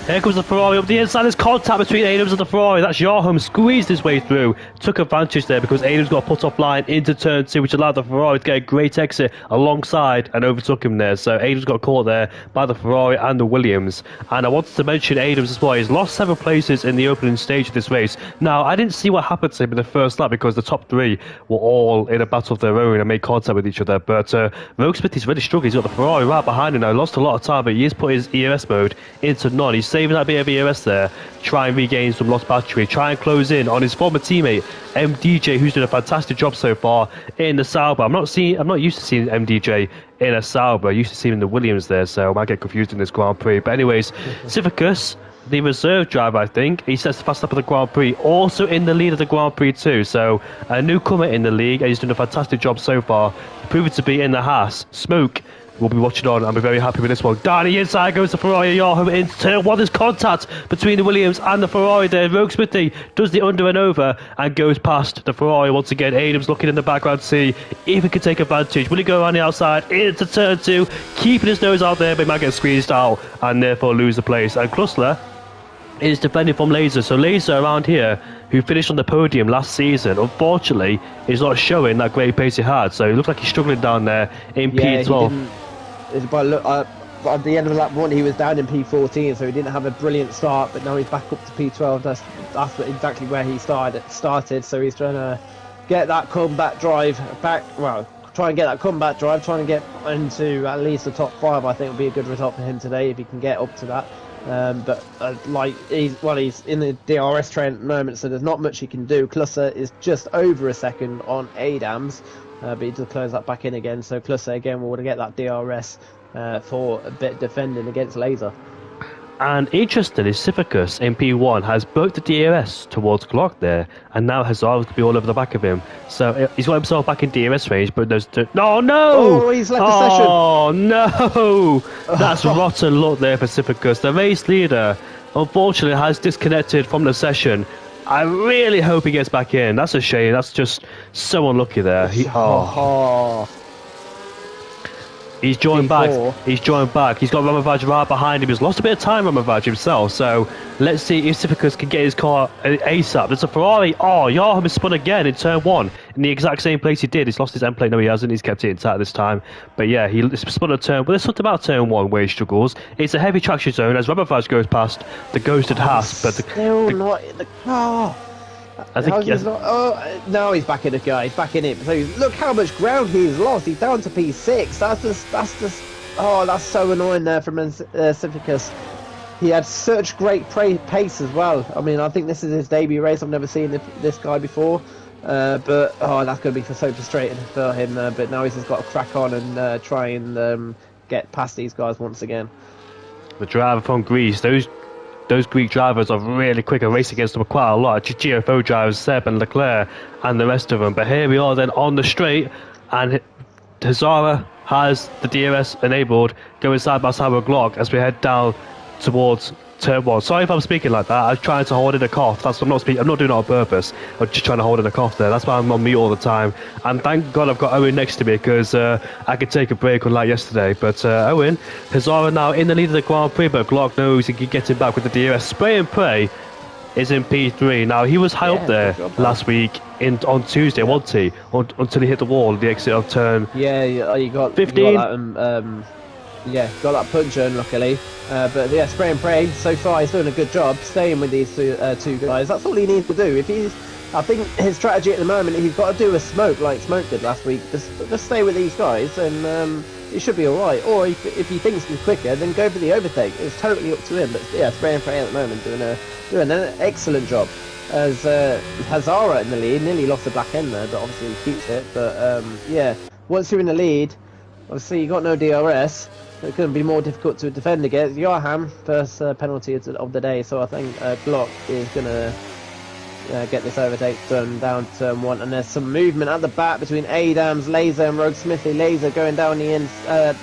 Here comes the Ferrari up the inside. There's contact between Adams and the Ferrari. That's Joachim squeezed his way through. Took advantage there because Adams got put offline into turn 2, which allowed the Ferrari to get a great exit alongside and overtook him there. So Adams got caught there by the Ferrari and the Williams. And I wanted to mention Adams as well. He's lost 7 places in the opening stage of this race. Now, I didn't see what happened to him in the first lap because the top 3 were all in a battle of their own and made contact with each other. But Rogue Smith is really struggling. He's got the Ferrari right behind him now. Lost a lot of time, but he has put his ERS mode into none. He's saving that bit of ERS there, try and regain some lost battery, try and close in on his former teammate MDJ, who's done a fantastic job so far in the Sauber. I'm not used to seeing MDJ in a Sauber. I used to see him in the Williams there, so I might get confused in this Grand Prix. But anyways, Sivicus, the reserve driver, I think, he sets the fast lap of the Grand Prix, also in the lead of the Grand Prix too. So a newcomer in the league, and he's done a fantastic job so far. Proven to be in the Haas. Smoke will be watching on and be very happy with this one. Down the inside goes the Ferrari. Joachim into turn 1. There's contact between the Williams and the Ferrari there. Rogue Smithy does the under and over and goes past the Ferrari once again. Adams looking in the background to see if he can take advantage. Will he go around the outside into turn 2, keeping his nose out there, but he might get squeezed out and therefore lose the place. And Klussler is defending from Laser. So Laser around here, who finished on the podium last season, unfortunately is not showing that great pace he had. So it looks like he's struggling down there in P12. At the end of lap 1 he was down in P14, so he didn't have a brilliant start, but now he's back up to P12. That's exactly where he started, so he's trying to get that comeback drive back. Well, trying to get into at least the top 5. I think would be a good result for him today if he can get up to that. But like he's in the DRS train at the moment, so there's not much he can do. Clusser is just over a second on Adams, but he does close that back in again. So Clusser again will get that DRS for a bit defending against Laser. And interestingly, Civicus in P1 has broke the DRS towards Glock there, and now Hazard to be all over the back of him. So he's got himself back in DRS range, but there's no! Oh, he's left the session. Oh no! That's rotten luck there for Civicus. The race leader, unfortunately, has disconnected from the session. I really hope he gets back in. That's a shame. That's just so unlucky there. He's joined back. He's joined back. He's got Ramavaj right behind him. He's lost a bit of time, Ramavaj himself. So let's see if Civicus can get his car ASAP. There's a Ferrari. Oh, Yarham has spun again in turn 1 in the exact same place he did. He's lost his end plate. No, he hasn't. He's kept it intact this time. But yeah, he spun a turn. But there's something about turn 1 where he struggles. It's a heavy traction zone as Ramavaj goes past the ghosted Haas. But not in the car. I think now he's back in the car. He's back in it. So look how much ground he's lost. He's down to P6. That's just. Oh, that's so annoying there from Civicus. He had such great pace as well. I mean, I think this is his debut race. I've never seen this guy before. But that's going to be so frustrating for him. But now he's just got to crack on and try and get past these guys once again. The driver from Greece, those Greek drivers are really quick and race against them quite a lot. GFO drivers, Seb and Leclerc and the rest of them. But here we are then on the straight, and Hazara has the DRS enabled, going side by side with Glock as we head down towards turn 1. Sorry if I'm speaking like that. I'm trying to hold in a cough. I'm not doing it on purpose. I'm just trying to hold in a cough there. That's why I'm on mute all the time. And thank God I've got Owen next to me, because I could take a break unlike yesterday. But Owen, Hazara now in the lead of the Grand Prix, but Glock knows he can get him back with the DRS. Spray and Pray is in P3. Now, he was high up there last week on Tuesday, wasn't he? Until he hit the wall at the exit of turn you got 15. Got that puncher, luckily. But yeah, Spray and Pray, so far he's doing a good job staying with these two guys. That's all he needs to do. I think his strategy at the moment, he's got to do a smoke like Smoke did last week. Just stay with these guys and he should be alright. Or if he thinks he's quicker, then go for the overtake. It's totally up to him. But yeah, Spray and Pray at the moment doing an excellent job. As Hazara in the lead, nearly lost the back end there, but obviously he keeps it. But yeah, once you're in the lead, obviously you got no DRS. It's going to be more difficult to defend against. Yarham, first penalty of the day, so I think Glock is going to get this overtake done down to turn 1. And there's some movement at the back between Adams, Laser and Rogue Smithy. Laser going down the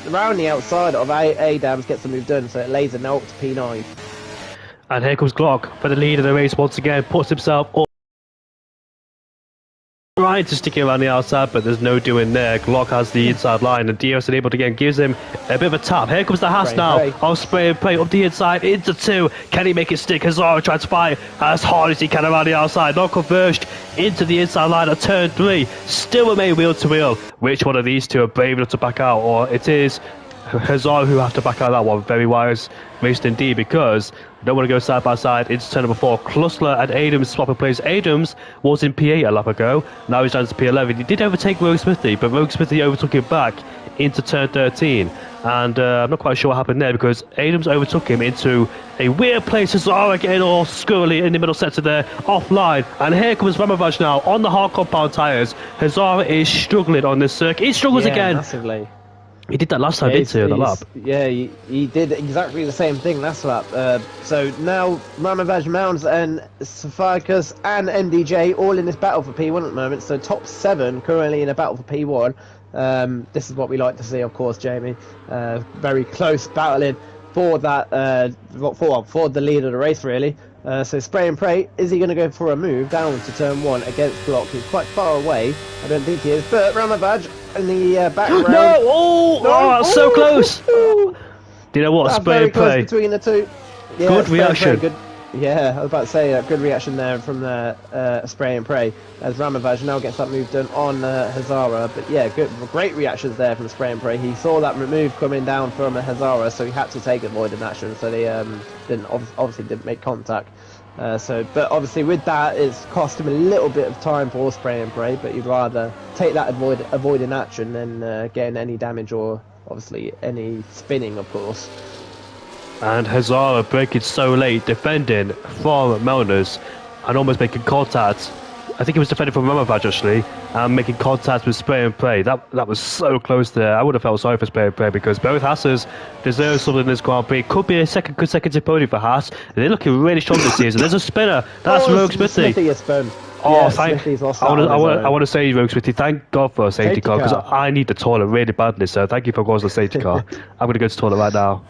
around the outside of Adams, gets the move done, so Laser now up to P9. And here comes Glock for the lead of the race once again, puts himself up. Trying to stick it around the outside, but there's no doing there. Glock has the inside line, and DRS enabled again, gives him a bit of a tap. Here comes the Haas now. I'll Spray and Pray up the inside into 2. Can he make it stick? Hazara tries to fight as hard as he can around the outside. Not converged into the inside line at turn 3. Still remain wheel to wheel. Which one of these two are brave enough to back out? Or it is Hazara who have to back out that one. Very wise race indeed, because they don't want to go side by side into turn number 4. Klusler and Adams swapping places. Adams was in P8 a lap ago. Now he's down to P11. He did overtake Rogue Smithy, but Rogue Smithy overtook him back into turn 13. And I'm not quite sure what happened there, because Adams overtook him into a weird place. Hazara getting all squirrely in the middle sector there, offline. And here comes Ramavaj now on the hard compound tyres. Hazara is struggling on this circuit. He struggles again. Massively. He did that last time, didn't he, on the lap? Yeah, he did exactly the same thing last lap. So now Ramavaj Mounds and Safarkas and MDJ all in this battle for P1 at the moment. So top 7 currently in a battle for P1. This is what we like to see, of course, Jamie. Very close battling for that for the lead of the race, really. So Spray and Pray, is he going to go for a move down to turn 1 against Glock? He's quite far away. I don't think he is. But Ramavaj in the background. No! That's so close! Do you know what? Spray and Pray. Between the two. Yeah, good reaction. Good. Yeah, I was about to say good reaction there from the Spray and Pray as Ramavaj now gets that move done on Hazara. But yeah, great reactions there from Spray and Pray. He saw that move coming down from Hazara, so he had to take avoidant action. So they obviously didn't make contact. But obviously with that, it's cost him a little bit of time for Spray and Pray. But you'd rather take that avoidant action than getting any damage or obviously any spinning, of course. And Hazara breaking so late, defending from Melners and almost making contact. I think he was defending from Ramavaj actually, and making contact with Spray and Pray. That was so close there. I would have felt sorry for Spray and Pray because both Haasers deserve something in this Grand Prix. Could be a second consecutive podium for Haas. They're looking really strong this season. There's a spinner. That's Rogue Smithy. Smithy is spun. Oh, yeah, thank. Smithy's lost I want to say, Rogue Smithy, thank God for a safety car because I need the toilet really badly. So thank you for causing the safety car. I'm going to go to the toilet right now.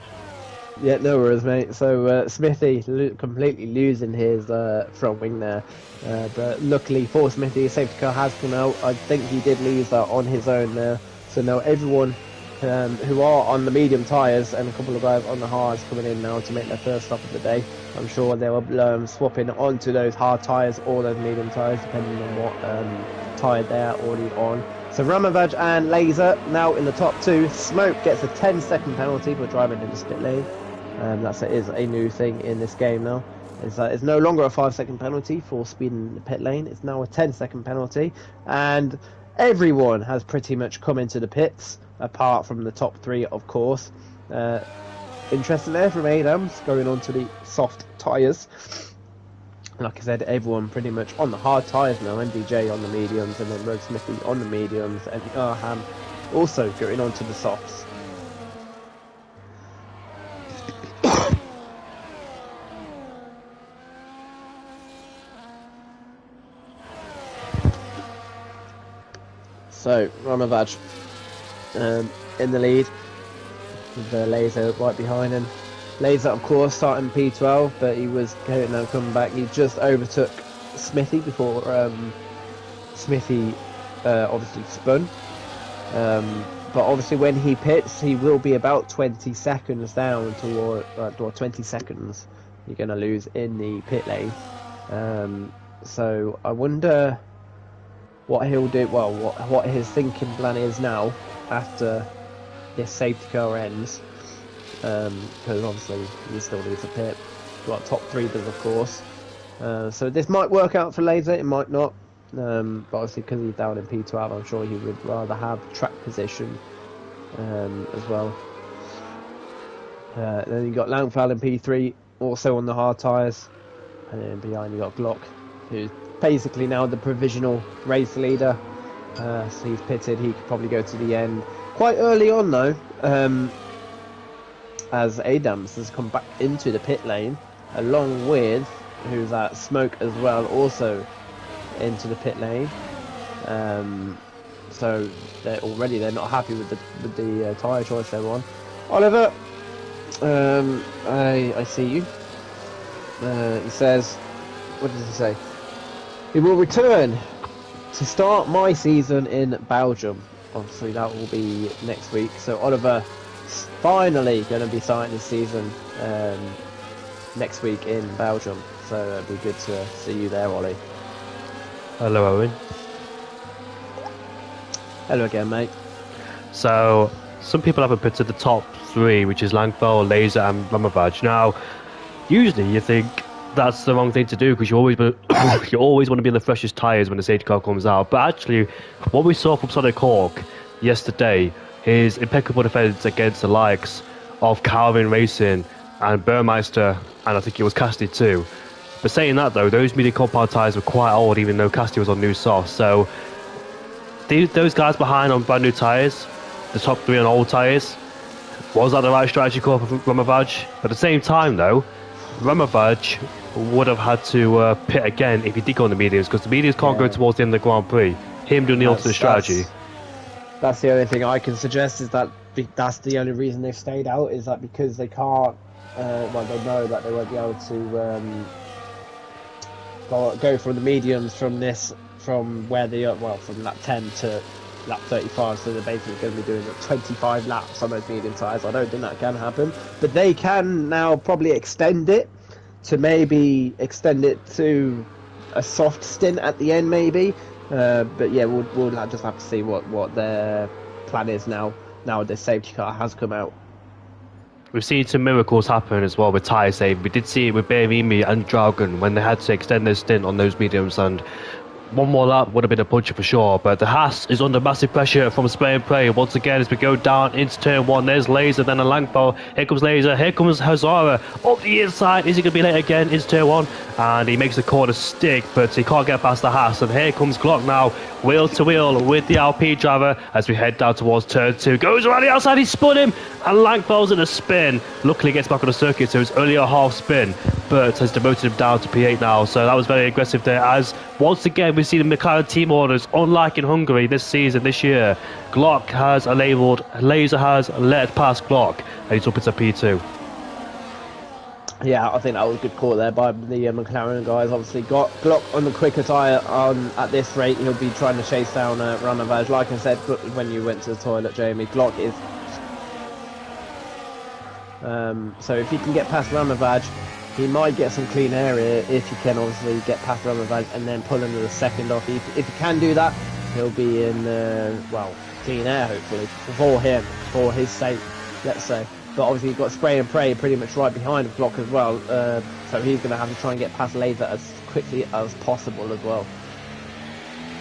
Yeah, no worries, mate. So Smithy completely losing his front wing there, but luckily for Smithy, his safety car has come out. I think he did lose that on his own there. So now everyone who are on the medium tyres and a couple of guys on the hards coming in now to make their first stop of the day. I'm sure they will swapping onto those hard tyres or those medium tyres depending on what tyre they're already on. So Ramavaj and Laser now in the top two. Smoke gets a 10-second penalty for driving in the split lane. That is a new thing in this game now. It's no longer a 5-second penalty for speeding in the pit lane. It's now a 10-second penalty, and everyone has pretty much come into the pits, apart from the top three, of course. Interesting there from Adams, going on to the soft tyres. Like I said, everyone pretty much on the hard tyres now. MDJ on the mediums, and then Rogue Smithy on the mediums, and Arham also going on to the softs. So, Ramavaj in the lead, with Laser right behind him. Laser, of course, starting P12, but he was coming back. He just overtook Smithy before Smithy obviously spun. But obviously when he pits, he will be about 20 seconds down toward 20 seconds you're going to lose in the pit lane. So I wonder what he'll do, well, what his thinking plan is now after this safety car ends, because obviously he still needs a pit. Well, top three does, of course. So this might work out for Laser, it might not. But obviously because he's down in P12, I'm sure he would rather have track position as well. Then you got Langfall in P3, also on the hard tyres, and then behind you got Glock, who's basically now the provisional race leader. So he's pitted. He could probably go to the end quite early on though, as Adams has come back into the pit lane along with who's at Smoke as well, also into the pit lane. So they're not happy with the tyre choice they're on. Oliver, I see you. He says, what does he say? He will return to start my season in Belgium. Obviously that will be next week. So Oliver finally going to be starting his season next week in Belgium. So it'd be good to see you there, Ollie. Hello, Owen. Hello again, mate. So, some people have picked the top three, which is Langfell, Laser, and Ramavaj. Now, usually you think that's the wrong thing to do because you always want to be in the freshest tyres when the safety car comes out. But actually, what we saw from Sonic Hawk yesterday is impeccable defence against the likes of Calvin Racing and Burmeister, and I think it was Cassidy too. But saying that though, those medium compound tyres were quite old, even though Cassidy was on new soft. So those guys behind on brand new tyres, the top three on old tyres, was that the right strategy call for Ramavaj? At the same time though, Ramavaj would have had to pit again if he did go on the mediums, because the mediums can't go towards the end of the Grand Prix. Him doing the alternate strategy. That's the only thing I can suggest, is that that's the only reason they've stayed out, is that because they can't, well, they know that they won't be able to go from the mediums from where they are, well, from lap 10 to lap 35, so they're basically going to be doing 25 laps on those medium tyres. I don't think that can happen, but they can now probably extend it to a soft stint at the end maybe, but yeah, we'll just have to see what their plan is now this safety car has come out. We've seen some miracles happen as well with tyre save. We did see it with Berimi and Dragon when they had to extend their stint on those mediums, and one more lap would have been a puncher for sure, but the Haas is under massive pressure from Spray and Pray once again as we go down into turn 1. There's Laser, then a Langfo. Here comes Laser, here comes Hazara up the inside. Is he going to be late again into turn 1? And he makes the corner stick, but he can't get past the Haas. And here comes Glock now, wheel to wheel with the LP driver as we head down towards turn 2. Goes around the outside, he spun him, and Langfo's in a spin. Luckily, he gets back on the circuit, so it's only a half spin, but has demoted him down to P8 now. So that was very aggressive there, as once again we see the McLaren team orders, unlike in Hungary this season, this year. Glock has labelled, Laser has let past Glock, and he's up into P2. Yeah, I think that was a good call there by the McLaren guys. Obviously, got Glock on the quicker tyre at this rate. He'll be trying to chase down Ramavage. Like I said when you went to the toilet, Jamie, Glock is... so if he can get past Ramavage, he might get some clean area if he can obviously get past Ramavage and then pull into the second off. If he can do that, he'll be in, well, clean air hopefully, for him, for his sake, let's say. But obviously you've got Spray and Pray pretty much right behind Glock as well, so he's going to have to try and get past Laser as quickly as possible as well.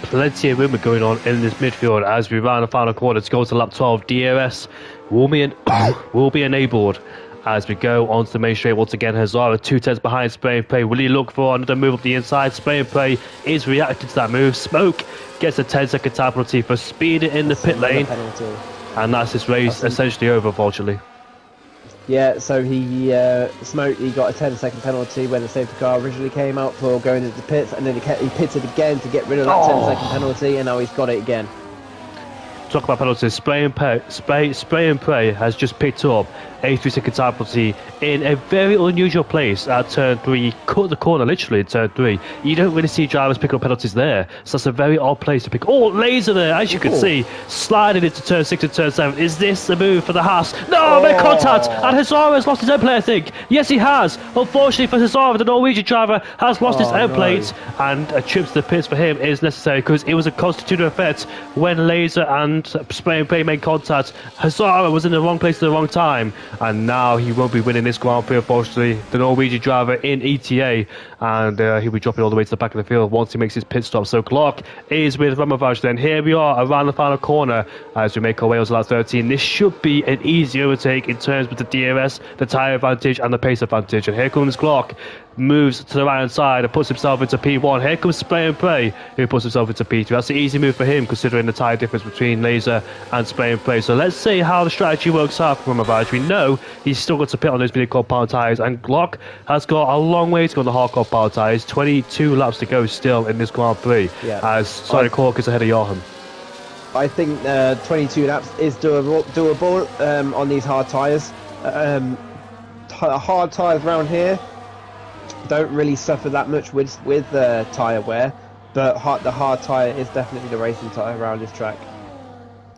Plenty of movement going on in this midfield as we round the final corner to go to lap 12. DRS will be enabled as we go onto the main straight. Once again, Hazara 2/10 behind Spray and Pray. Will he look for another move up the inside? Spray and Pray is reacting to that move. Smoke gets a 10-second time penalty for speeding in the pit lane, and that's his race essentially over, unfortunately. Yeah, so he Smoke, he got a 10-second penalty when the safety car originally came out for going into the pits, and then he pitted again to get rid of that 10-second penalty, and now he's got it again. Talk about penalties. Spray and Pray has just picked up a 3-second time penalty in a very unusual place at turn 3. Cut the corner literally in turn 3. You don't really see drivers pick up penalties there, so that's a very odd place to pick. Oh, Laser there, as you can see, sliding into turn 6 and turn 7. Is this the move for the Haas? No, made contact, and Hazara has lost his end plate, I think. Yes, he has. Unfortunately for Hazara, the Norwegian driver has lost his end plate, and a trip to the pits for him is necessary because it was a constitutive effect when Laser and Spray and Pray made contact. Hazara was in the wrong place at the wrong time, and now he won't be winning this Grand Prix, unfortunately. The Norwegian driver in ETA, and he'll be dropping all the way to the back of the field once he makes his pit stop. So Glock is with Ramavage then. Here we are around the final corner as we make our way to lap 13. This should be an easy overtake in terms of the DRS, the tyre advantage and the pace advantage. And here comes Glock, moves to the right hand side and puts himself into P1. Here comes Spray and Pray, who puts himself into P2. That's an easy move for him considering the tyre difference between Laser and Spray and Pray. So let's see how the strategy works out for Ramavage. We know he's still got to pit on those medium compound tyres, and Glock has got a long way to go on the hard compound tyres. 22 laps to go still in this Grand Prix, as Sonic Hawk is ahead of Johan. I think 22 laps is doable on these hard tyres. Hard tyres around here don't really suffer that much with tyre wear, but the hard tyre is definitely the racing tyre around this track.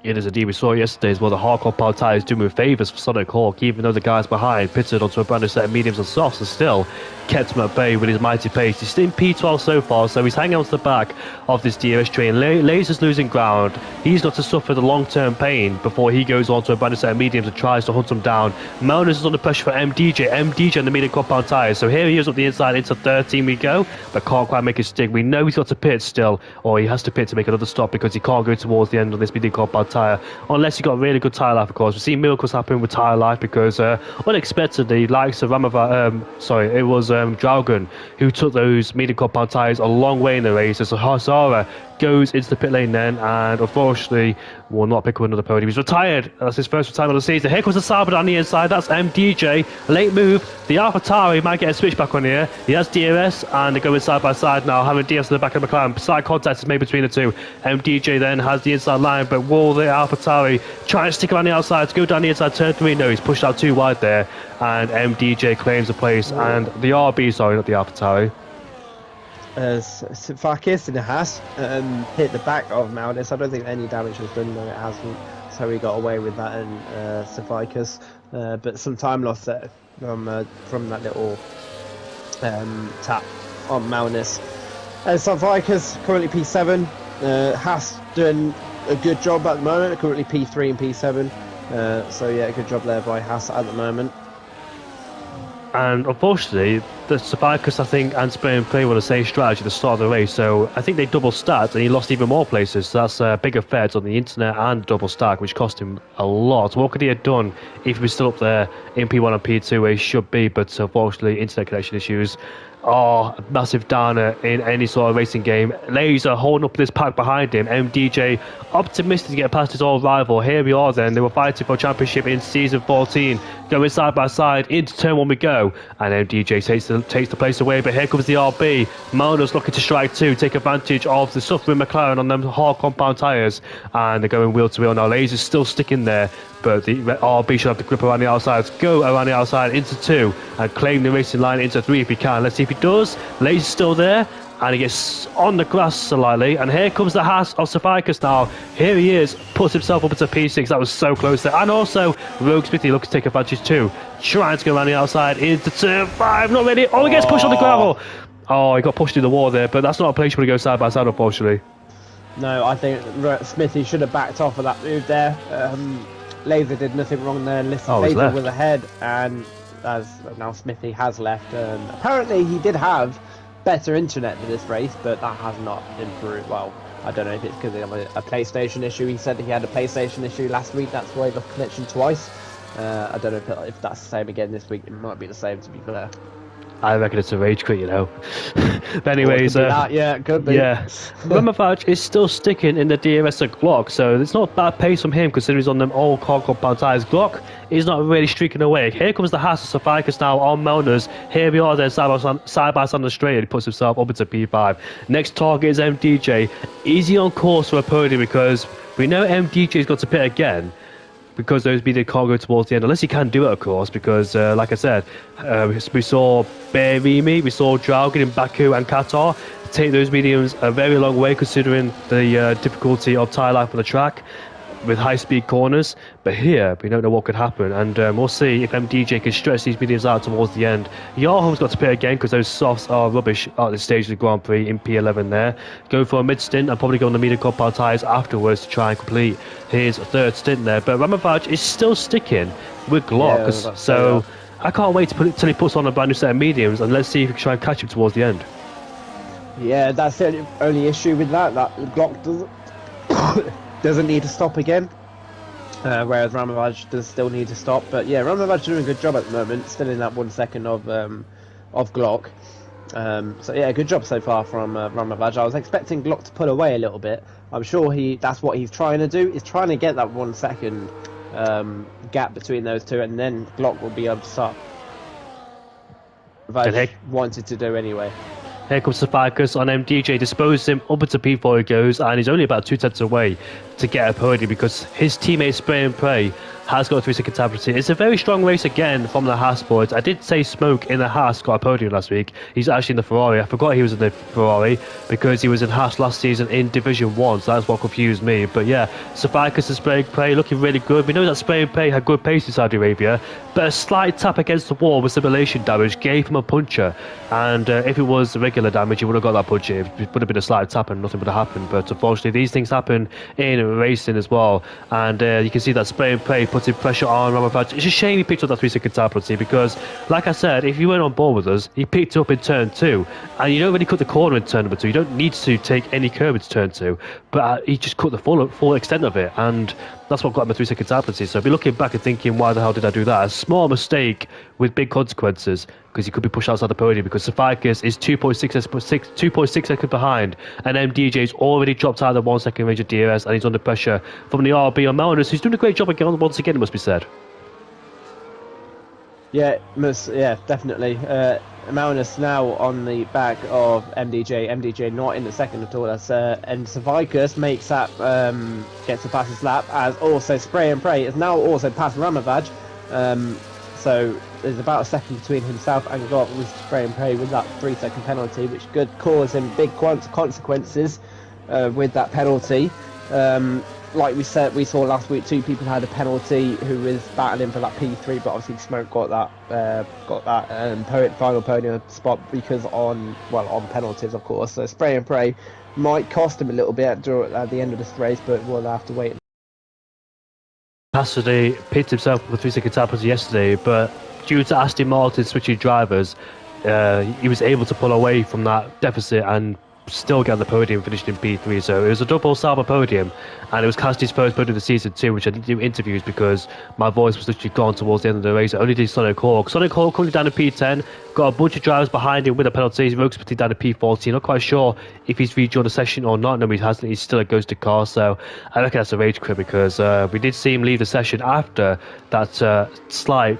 It is indeed. We saw yesterday as well the hard compound tyres do move favours for Sonic Hawk, even though the guys behind pitted onto a brand new set of mediums and softs and still kept him at bay with his mighty pace. He's in P12 so far, so he's hanging on to the back of this DRS train. Laser's losing ground. He's got to suffer the long-term pain before he goes on to a brand new set of mediums and tries to hunt him down. Melners is under pressure for MDJ on the medium compound tyres. So here he is up the inside into 13 we go, but can't quite make it stick. We know he's got to pit still, or he has to pit to make another stop because he can't go towards the end of this medium compound tyre unless you've got really good tyre life, of course. We've seen miracles happen with tyre life because unexpectedly, likes of Draugen, who took those medium compound tyres a long way in the race. So Hazara goes into the pit lane then, and unfortunately will not pick up another podium. He's retired. That's his first retirement of the season. Here comes the Sauber on the inside. That's MDJ. Late move. The AlphaTauri might get a switch back on here. He has DRS, and they're going side by side now, having DRS in the back of the McLaren. Side contact is made between the two. MDJ then has the inside line, but will the AlphaTauri try and stick around the outside to go down the inside turn 3? No, he's pushed out too wide there, and MDJ claims the place, and the RB, sorry, not the AlphaTauri. Sifakis in the Haas hit the back of Maldis. I don't think any damage was done, though it hasn't, so he got away with that in Sifakis, but some time lost there from that little tap on Maldis. Sifakis currently P7, Haas doing a good job at the moment, currently P3 and P7, so yeah, a good job there by Haas at the moment. And unfortunately, the Savarkis, I think, and Spray and Pray were the same strategy at the start of the race. So I think they double stacked and he lost even more places. So that's a big effect on the internet and double stack, which cost him a lot. What could he have done if he was still up there in P1 and P2 where he should be? But unfortunately, internet connection issues are a massive downer in any sort of racing game. Laser holding up this pack behind him. MDJ optimistic to get past his old rival. Here we are then. They were fighting for a championship in season 14. Going side by side into turn 1 we go. And MDJ takes the place away. But here comes the RB. Mona's looking to strike 2. Take advantage of the suffering McLaren on them hard compound tyres. And they're going wheel to wheel now. Laser's still sticking there. But the RB should have the grip around the outside. Go around the outside into 2 and claim the racing line into 3 if he can. Let's see if he does. Laser's still there. And he gets on the grass slightly. And here comes the Haas of Savarkis now. Here he is. Puts himself up into P6. That was so close there. And also, Rogue Smithy looks to take advantage too. Trying to go around the outside into turn 5. Not ready. Oh, he gets pushed on the gravel. Oh, he got pushed in the wall there. But that's not a place you want to go side by side, unfortunately. No, I think Smithy should have backed off of that move there. Laser did nothing wrong there. Laser was ahead, and as now Smithy has left. Apparently, he did have better internet for this race, but that has not improved. Well, I don't know if it's because of a PlayStation issue. He said he had a PlayStation issue last week. That's why he lost connection twice. I don't know if that's the same again this week. It might be the same, to be fair. I reckon it's a rage quit, you know. But anyways, it could be. Yeah, Ramavage is still sticking in the DRS of Glock, so it's not bad pace from him considering he's on them old car compound tyres. Glock is not really streaking away. Here comes the Haas of Savarkis now on Melners. Here we are then side by side on the straight, and he puts himself up into P5. Next target is MDJ. Is he on course for a podium? Because we know MDJ's got to pit again. Because those mediums can't go towards the end, unless he can do it, of course, because, like I said, we saw Berimi, we saw Draugen in Baku and Qatar take those mediums a very long way, considering the difficulty of tyre life on the track with high-speed corners. But here, we don't know what could happen, and we'll see if MDJ can stretch these mediums out towards the end. Yarholm's got to pit again, because those softs are rubbish at this stage of the Grand Prix in P11 there. Go for a mid-stint and probably go on the medium compound tyres afterwards to try and complete his third stint there. But Ramavage is still sticking with Glock, so I can't wait till he puts on a brand new set of mediums, and let's see if we can try and catch him towards the end. Yeah, that's the only issue with that Glock doesn't need to stop again, whereas Ramavage does still need to stop. But yeah, Ramavage doing a good job at the moment, still in that 1 second of Glock. So yeah, good job so far from Ramavage. I was expecting Glock to pull away a little bit. I'm sure that's what he's trying to do. He's trying to get that 1 second gap between those two, and then Glock will be able to start. Ramavage wanted to do anyway. Here comes Savarkis on MDJ, disposes him up into P4 he goes, and he's only about 2 tenths away to get a podium because his teammate Spray and Pray has got a 3-second time penalty. It's a very strong race again from the Haas boys. I did say Smoke in the Haas got a podium last week. He's actually in the Ferrari. I forgot he was in the Ferrari because he was in Haas last season in Division 1, so that's what confused me. But yeah, Savarkis and Spray and Pray looking really good. We know that Spray and Pray had good pace in Saudi Arabia, but a slight tap against the wall with simulation damage gave him a puncher. And if it was regular damage, he would have got that puncher. It would have been a slight tap and nothing would have happened. But unfortunately, these things happen in racing as well. And you can see that Spray and Pray putting pressure on Ramavage. It's a shame he picked up that 3-second time penalty because, like I said, if you weren't on board with us, he picked it up in turn 2. And you don't really cut the corner in turn number 2. You don't need to take any curb into turn 2. But he just cut the full extent of it. And that's what got him a 3-second time penalty. So I'll be looking back and thinking, why the hell did I do that? A small mistake with big consequences because he could be pushed outside the podium because Savarkis is 2.6 seconds behind and MDJ's already dropped out of the 1 second range of DRS and he's under pressure from the RB on Melners, who's doing a great job again, once again, it must be said. Yeah, definitely. Melners now on the back of MDJ. MDJ not in the second at all. And Savarkis makes that gets the fastest lap, as also Spray and Pray is now also past Ramavage. So there's about a second between himself and Glock with Spray and Pray with that 3-second penalty, which could cause him big consequences with that penalty. Like we saw last week, 2 people had a penalty who was battling for that P3, but obviously Smoke got that final podium spot because on penalties, of course. So Spray and Pray might cost him a little bit at the end of this race, but we'll have to wait. Cassidy picked himself up with 3-second time penalty yesterday, but due to Aston Martin switching drivers, he was able to pull away from that deficit and still get on the podium, finished in P3. So it was a double Sauber podium, and it was Cassidy's first podium of the season too, which I didn't do interviews because my voice was literally gone towards the end of the race. I only did Sonic Hawk. Sonic Hawk coming down to P10, got a bunch of drivers behind him with a penalty. Rogue's putting down to P14. Not quite sure if he's rejoined the session or not. No, he hasn't. He's still a ghosted car, so I reckon that's a rage quit because we did see him leave the session after that slight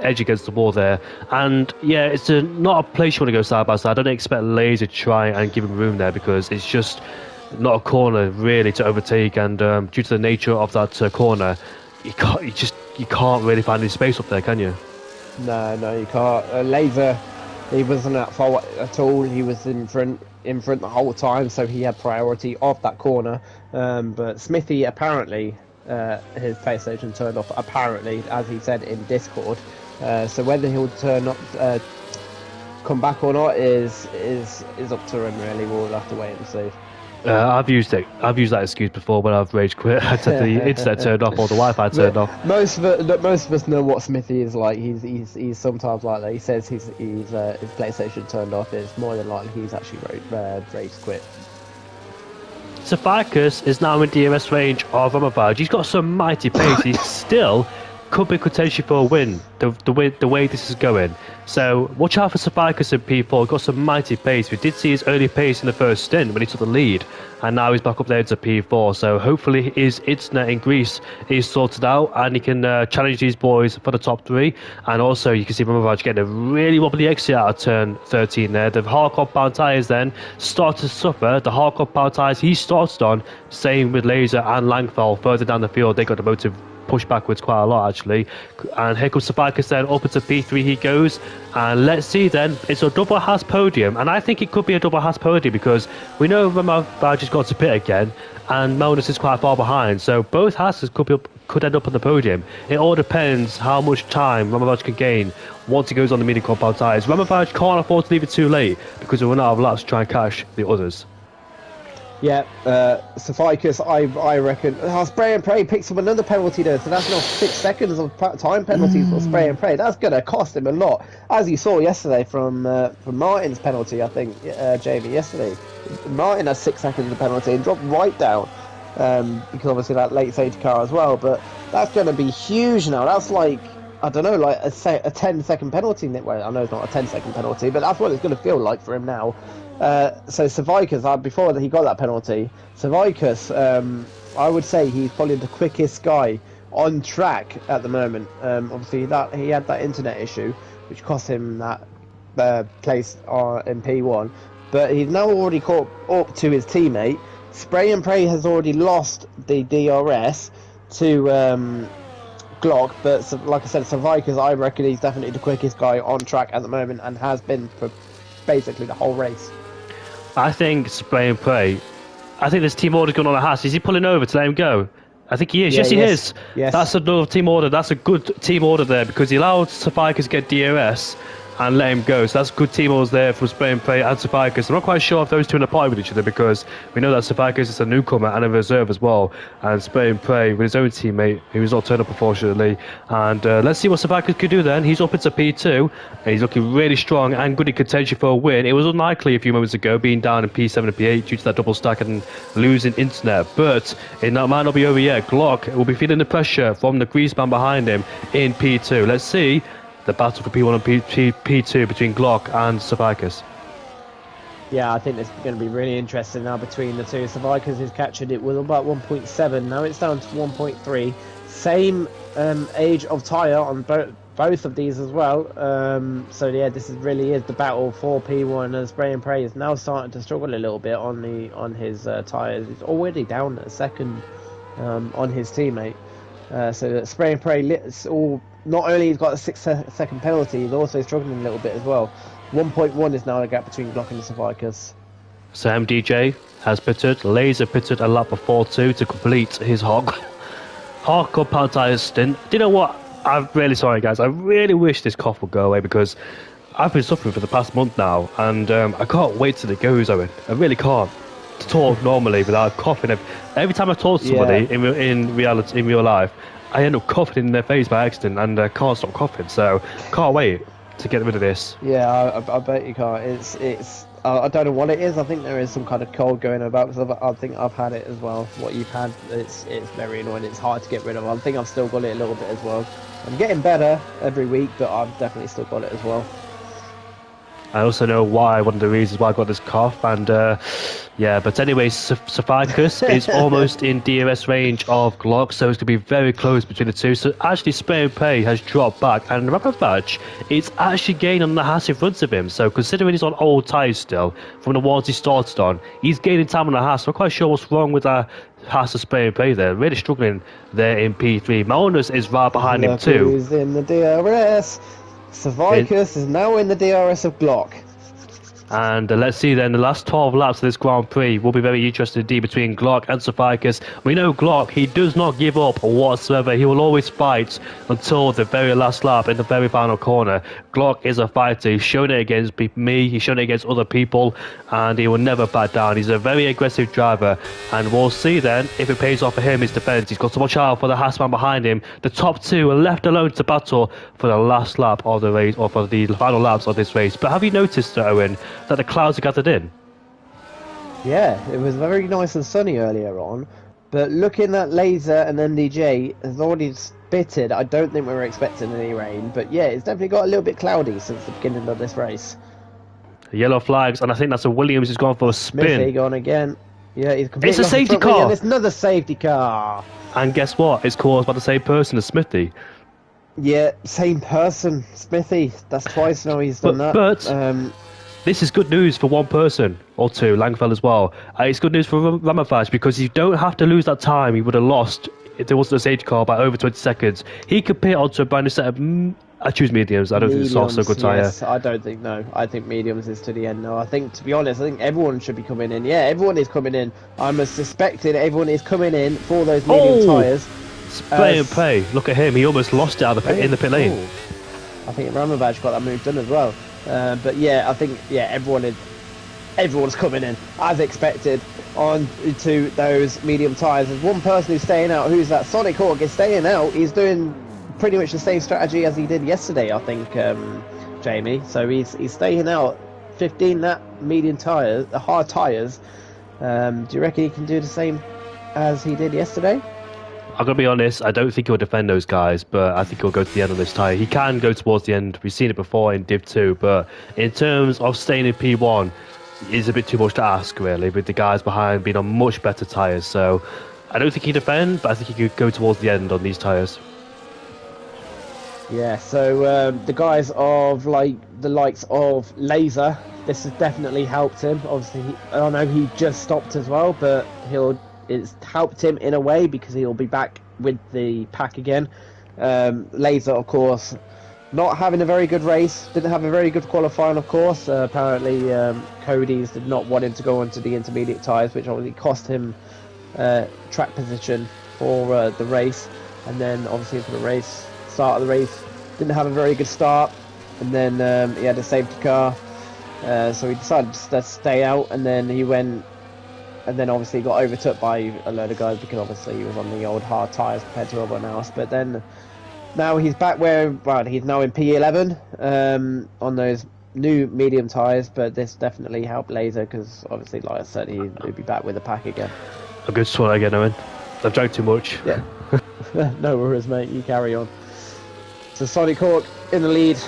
edge against the wall there. And yeah, it's not a place you want to go side by side. I don't expect Laser to try and give him room there because it's just not a corner really to overtake, and due to the nature of that corner, you can't really find any space up there, can you? No, you can't. Laser, he wasn't at fault at all. He was in front the whole time, so he had priority of that corner. But Smithy apparently, his PlayStation turned off, apparently, as he said in Discord. So whether he'll come back or not is up to him really. We'll have to wait and see. I've used that excuse before when I've rage quit. I said the internet turned off or the Wi-Fi turned off. Most of us know what Smithy is like. He's sometimes like that. He says his PlayStation turned off. It's more than likely he's actually rage quit. Safarkas is now in DRS range of Ramavage. He's got some mighty pace. He still could be potentially for a win, the way this is going. So watch out for Safarkas in P4. Got some mighty pace. We did see his early pace in the first stint when he took the lead, and now he's back up there into P4. So hopefully his internet in Greece is sorted out and he can challenge these boys for the top 3. And also you can see Ramavage getting a really wobbly exit out of turn 13 there. The hardcore power tyres then start to suffer. The hardcore power tyres he started on, same with Laser and Langfell further down the field. They got the motive push backwards quite a lot actually, and here comes Safarkas then up into P3 he goes, and let's see then, it's a double Haas podium, and I think it could be a double Haas podium because we know Ramavage has got to pit again and Melnus is quite far behind, so both Haas's could end up on the podium. It all depends how much time Ramavage can gain once he goes on the medium compound tyres. Ramavage can't afford to leave it too late because we'll run out of laps to try and catch the others. Yeah, Safarkas, I reckon. Spray and Pray picks up another penalty there, so that's now 6 seconds of time penalties for Spray and Pray. That's going to cost him a lot, as you saw yesterday from Martin's penalty. I think Jamie yesterday, Martin has 6 seconds of penalty and dropped right down because obviously that late stage car as well. But that's going to be huge now. That's like, I don't know, like a 10-second penalty. Well, I know it's not a 10-second penalty, but that's what it's going to feel like for him now. So Safarkas, before he got that penalty, Safarkas, I would say he's probably the quickest guy on track at the moment. Obviously, that he had that internet issue, which cost him that place in P1, but he's now already caught up to his teammate. Spray and Pray has already lost the DRS to Glock, but like I said, Safarkas, I reckon he's definitely the quickest guy on track at the moment and has been for basically the whole race. I think Spray and Pray. I think this team order's going on a Haas. Is he pulling over to let him go? I think he is. Yeah, yes, he is. Yes. That's another team order. That's a good team order there because he allowed Safarkas to get DRS and let him go. So that's good team orders there from Spray and Pray and Safarkas. I'm not quite sure if those two are in a party with each other because we know that Safarkas is a newcomer and a reserve as well. And Spray and Pray with his own teammate who's not turned up unfortunately. And let's see what Safarkas could do then. He's up into P2 and he's looking really strong and good in contention for a win. It was unlikely a few moments ago being down in P7 and P8 due to that double stack and losing internet. But it might not be over yet. Glock will be feeling the pressure from the grease man behind him in P2. Let's see the battle for P1 and P2 between Glock and Safarkas. Yeah, I think it's going to be really interesting now between the two. Safarkas is captured it with about 1.7. Now it's down to 1.3. Same age of tyre on both of these as well. So yeah, this really is the battle for P1, and Spray and Pray is now starting to struggle a little bit on his tyres. He's already down a second on his teammate. So Spray and Pray not only he's got a 6-second penalty, he's also struggling a little bit as well. 1.1 is now the gap between Glock and Safarkas. So MDJ has pitted, Laser pitted a lap before 2 to complete his hardcore power tyres stint. Do you know what? I'm really sorry guys, I really wish this cough would go away because I've been suffering for the past month now and I can't wait till it goes, Owen. I really can't talk normally without coughing. Every time I talk to somebody in real life, I end up coughing in their face by accident, and can't stop coughing. So can't wait to get rid of this. Yeah, I bet you can't. I don't know what it is. I think there is some kind of cold going about because I think I've had it as well. What you've had, it's very annoying. It's hard to get rid of. I think I've still got it a little bit as well. I'm getting better every week, but I've definitely still got it as well. I also know why, one of the reasons why I got this cough, and yeah, but anyway, Cephalus is almost in DRS range of Glock, so it's going to be very close between the two. So actually, Spray and Pray has dropped back, and Rampavage is actually gaining on the Haas in front of him. So considering he's on old tyres still, from the ones he started on, he's gaining time on the Haas. I'm not quite sure what's wrong with that Haas of Spray and Pray there. Really struggling there in P3. Maunus is right behind him too. He's in the DRS. Savicus is now in the DRS of Glock. And let's see then, the last 12 laps of this Grand Prix will be very interesting indeed between Glock and Cephalus. We know Glock, he does not give up whatsoever. He will always fight until the very last lap in the very final corner. Glock is a fighter. He's shown it against me, he's shown it against other people, and he will never back down. He's a very aggressive driver, and we'll see then if it pays off for him, his defence. He's got to watch out for the Haasman behind him. The top two are left alone to battle for the last lap of the race, or for the final laps of this race. But have you noticed, Owen, that the clouds are gathered in? Yeah, it was very nice and sunny earlier on, but looking at Laser and MDJ has already spitted. I don't think we were expecting any rain, but yeah, it's definitely got a little bit cloudy since the beginning of this race. Yellow flags, and I think that's a Williams who's gone for a spin. Smithy gone again. Yeah, he's completely It's a safety car. And it's another safety car. And guess what? It's caused by the same person as Smithy. Yeah, same person, Smithy. That's twice now he's done that. But this is good news for one person, or two, Langfeld as well. It's good news for Ramavage because you don't have to lose that time he would have lost if there wasn't a safety car by over 20 seconds. He could pit onto a brand new set of... I choose mediums. I don't think it's also a good tyre. Yes, I don't think, no. I think mediums is to the end now. I think, to be honest, I think everyone should be coming in. Yeah, everyone is coming in. I'm suspecting everyone is coming in for those medium tyres. Spray and Pray. Look at him. He almost lost it out of the pit, in the pit lane. I think Ramavage got that move done as well. But yeah, I think everyone's coming in as expected on to those medium tyres. There's one person who's staying out. Who's that? Sonic Hawk is staying out. He's doing pretty much the same strategy as he did yesterday, I think, Jamie. So he's staying out 15 lap medium tyres, the hard tyres. Do you reckon he can do the same as he did yesterday? I'm going to be honest, I don't think he'll defend those guys, but I think he'll go to the end of this tyre. He can go towards the end. We've seen it before in Div 2, but in terms of staying in P1, it's a bit too much to ask, really, with the guys behind being on much better tyres. So I don't think he'd defend, but I think he could go towards the end on these tyres. Yeah, so the guys of the likes of Laser, this has definitely helped him. Obviously, I know he just stopped as well, but it's helped him in a way because he'll be back with the pack again. Laser, of course, not having a very good race, didn't have a very good qualifying, of course. Apparently, Cody's did not want him to go onto the intermediate tyres, which obviously cost him track position for the race. And then, obviously, for the start of the race, didn't have a very good start. And then he had a safety car, so he decided to stay out. And then he went. And then obviously got overtook by a load of guys because obviously he was on the old hard tyres compared to everyone else. But then now he's back he's now in P11 on those new medium tyres. But this definitely helped Laser because obviously, like I said, he'll be back with the pack again. A good swallow again, Owen. I've drank too much. Yeah. No worries, mate. You carry on. So Sonic Hawk in the lead,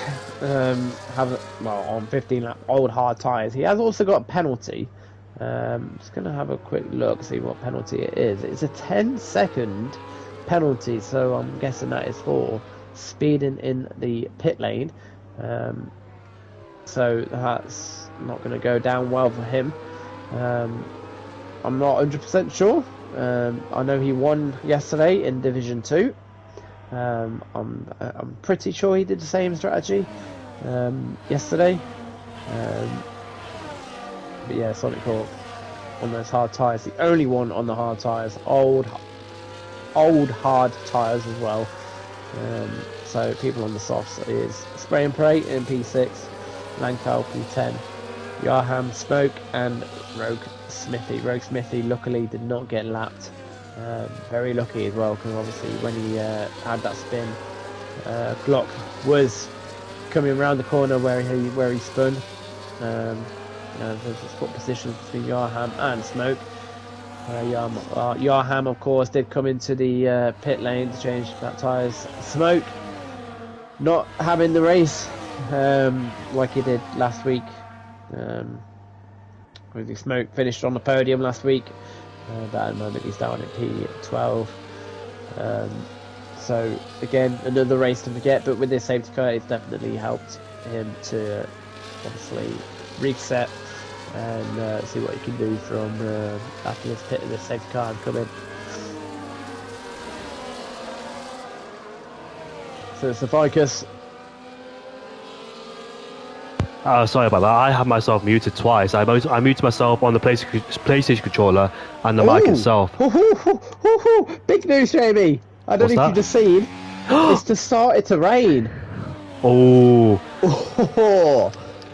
on 15 lap old hard tyres. He has also got a penalty. Just going to have a quick look, see what penalty it is. It's a 10-second penalty, so I'm guessing that is for speeding in the pit lane. So that's not going to go down well for him. I'm not 100% sure. I know he won yesterday in Division 2. I'm pretty sure he did the same strategy yesterday. But yeah, Sonic Hawk on those hard tyres, the only one on the hard tyres, old hard tyres as well. So people on the softs is Spray and Pray in P6, Langfeld P10, Yaham, Smoke and Rogue Smithy. Rogue Smithy luckily did not get lapped Very lucky as well, because obviously when he had that spin, Glock was coming around the corner where he spun. There's a spot position between Yarham and Smoke. Yarham, of course, did come into the pit lane to change that tyres. Smoke not having the race like he did last week. Smoke finished on the podium last week, but at the moment he's down at P12. So again, another race to forget, but with this safety car, it's definitely helped him to obviously reset and see what he can do from after this pit of this safety car and come in. So it's the Vicus. Oh, sorry about that. I had myself muted twice. I muted myself on the PlayStation controller and the mic itself. Big news, Jamie! I don't know if you've just seen. It's just started to rain. Oh.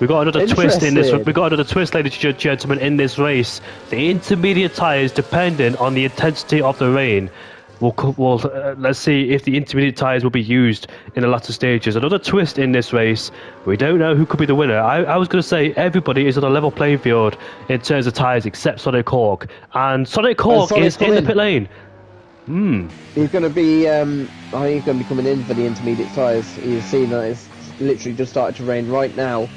We got another twist in this. We got another twist, ladies and gentlemen, in this race. The intermediate tyres, depending on the intensity of the rain, let's see if the intermediate tyres will be used in the latter stages. Another twist in this race. We don't know who could be the winner. I was going to say everybody is on a level playing field in terms of tyres except Sonic Hawk, and Sonic Hawk is in the pit lane. He's going to be. I think he's going to be coming in for the intermediate tyres. You've seen that it's literally just started to rain right now.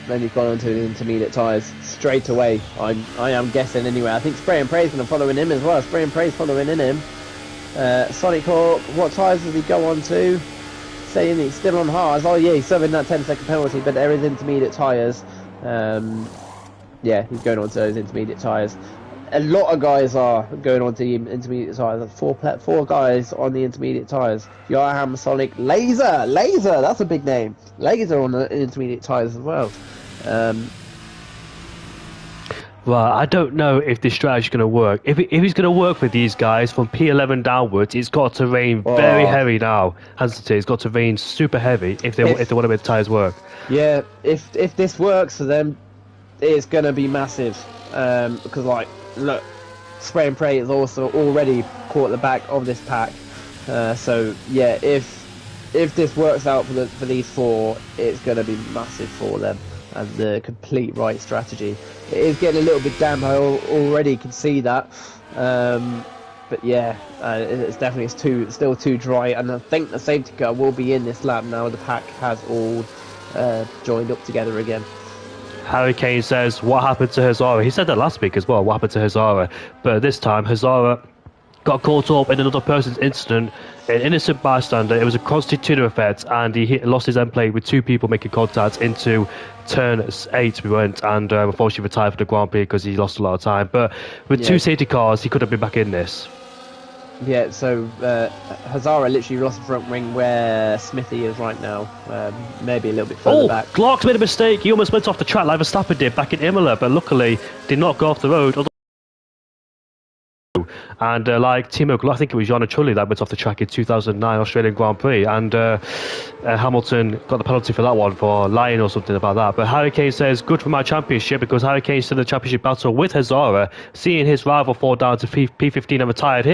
Then he's gone onto the intermediate tyres straight away. I am guessing anyway. I think Spray and Pray's going to follow in him as well. Spray and Pray's following in him. Sonic Hawk, what tyres does he go on to? Saying he's still on hards. Oh yeah, he's serving that 10-second penalty, but there is intermediate tyres. Yeah, he's going on to those intermediate tyres. A lot of guys are going on to the intermediate tyres. Four guys on the intermediate tyres. Yarham, Sonic, Laser, that's a big name. Laser on the intermediate tyres as well. Well, I don't know if this strategy is going to work. If he's going to work with these guys from P11 downwards, it's got to rain very heavy now, hasn't it? It's got to rain super heavy if they want to make the tyres work. Yeah, if this works for them, it's going to be massive. Because, like, look, Spray and Pray is also already caught the back of this pack. So, yeah, if this works out for these four, it's going to be massive for them. And the complete right strategy. It is getting a little bit damp. I already can see that, but yeah, it's definitely still too dry. And I think the safety car will be in this lap now. The pack has all joined up together again. Harry Kane says, "What happened to Hazara?" He said that last week as well. What happened to Hazara? But this time, Hazara got caught up in another person's incident. An innocent bystander. It was a constitutive effect, and he lost his end plate with two people making contact into turn 8 we went, and unfortunately retired for the Grand Prix because he lost a lot of time. But with two safety cars, he could have been back in this. Yeah, so Hazara literally lost the front wing where Smithy is right now, maybe a little bit further back. Glock's made a mistake. He almost went off the track like Verstappen did back in Imola, but luckily did not go off the road. And like Timo Glock, I think it was Jana Trulli that went off the track in 2009 Australian Grand Prix, and Hamilton got the penalty for that one for lying or something about that. But Harry Kane says, good for my championship, because Harry Kane's still in the championship battle with Hazara, seeing his rival fall down to P15 and retired.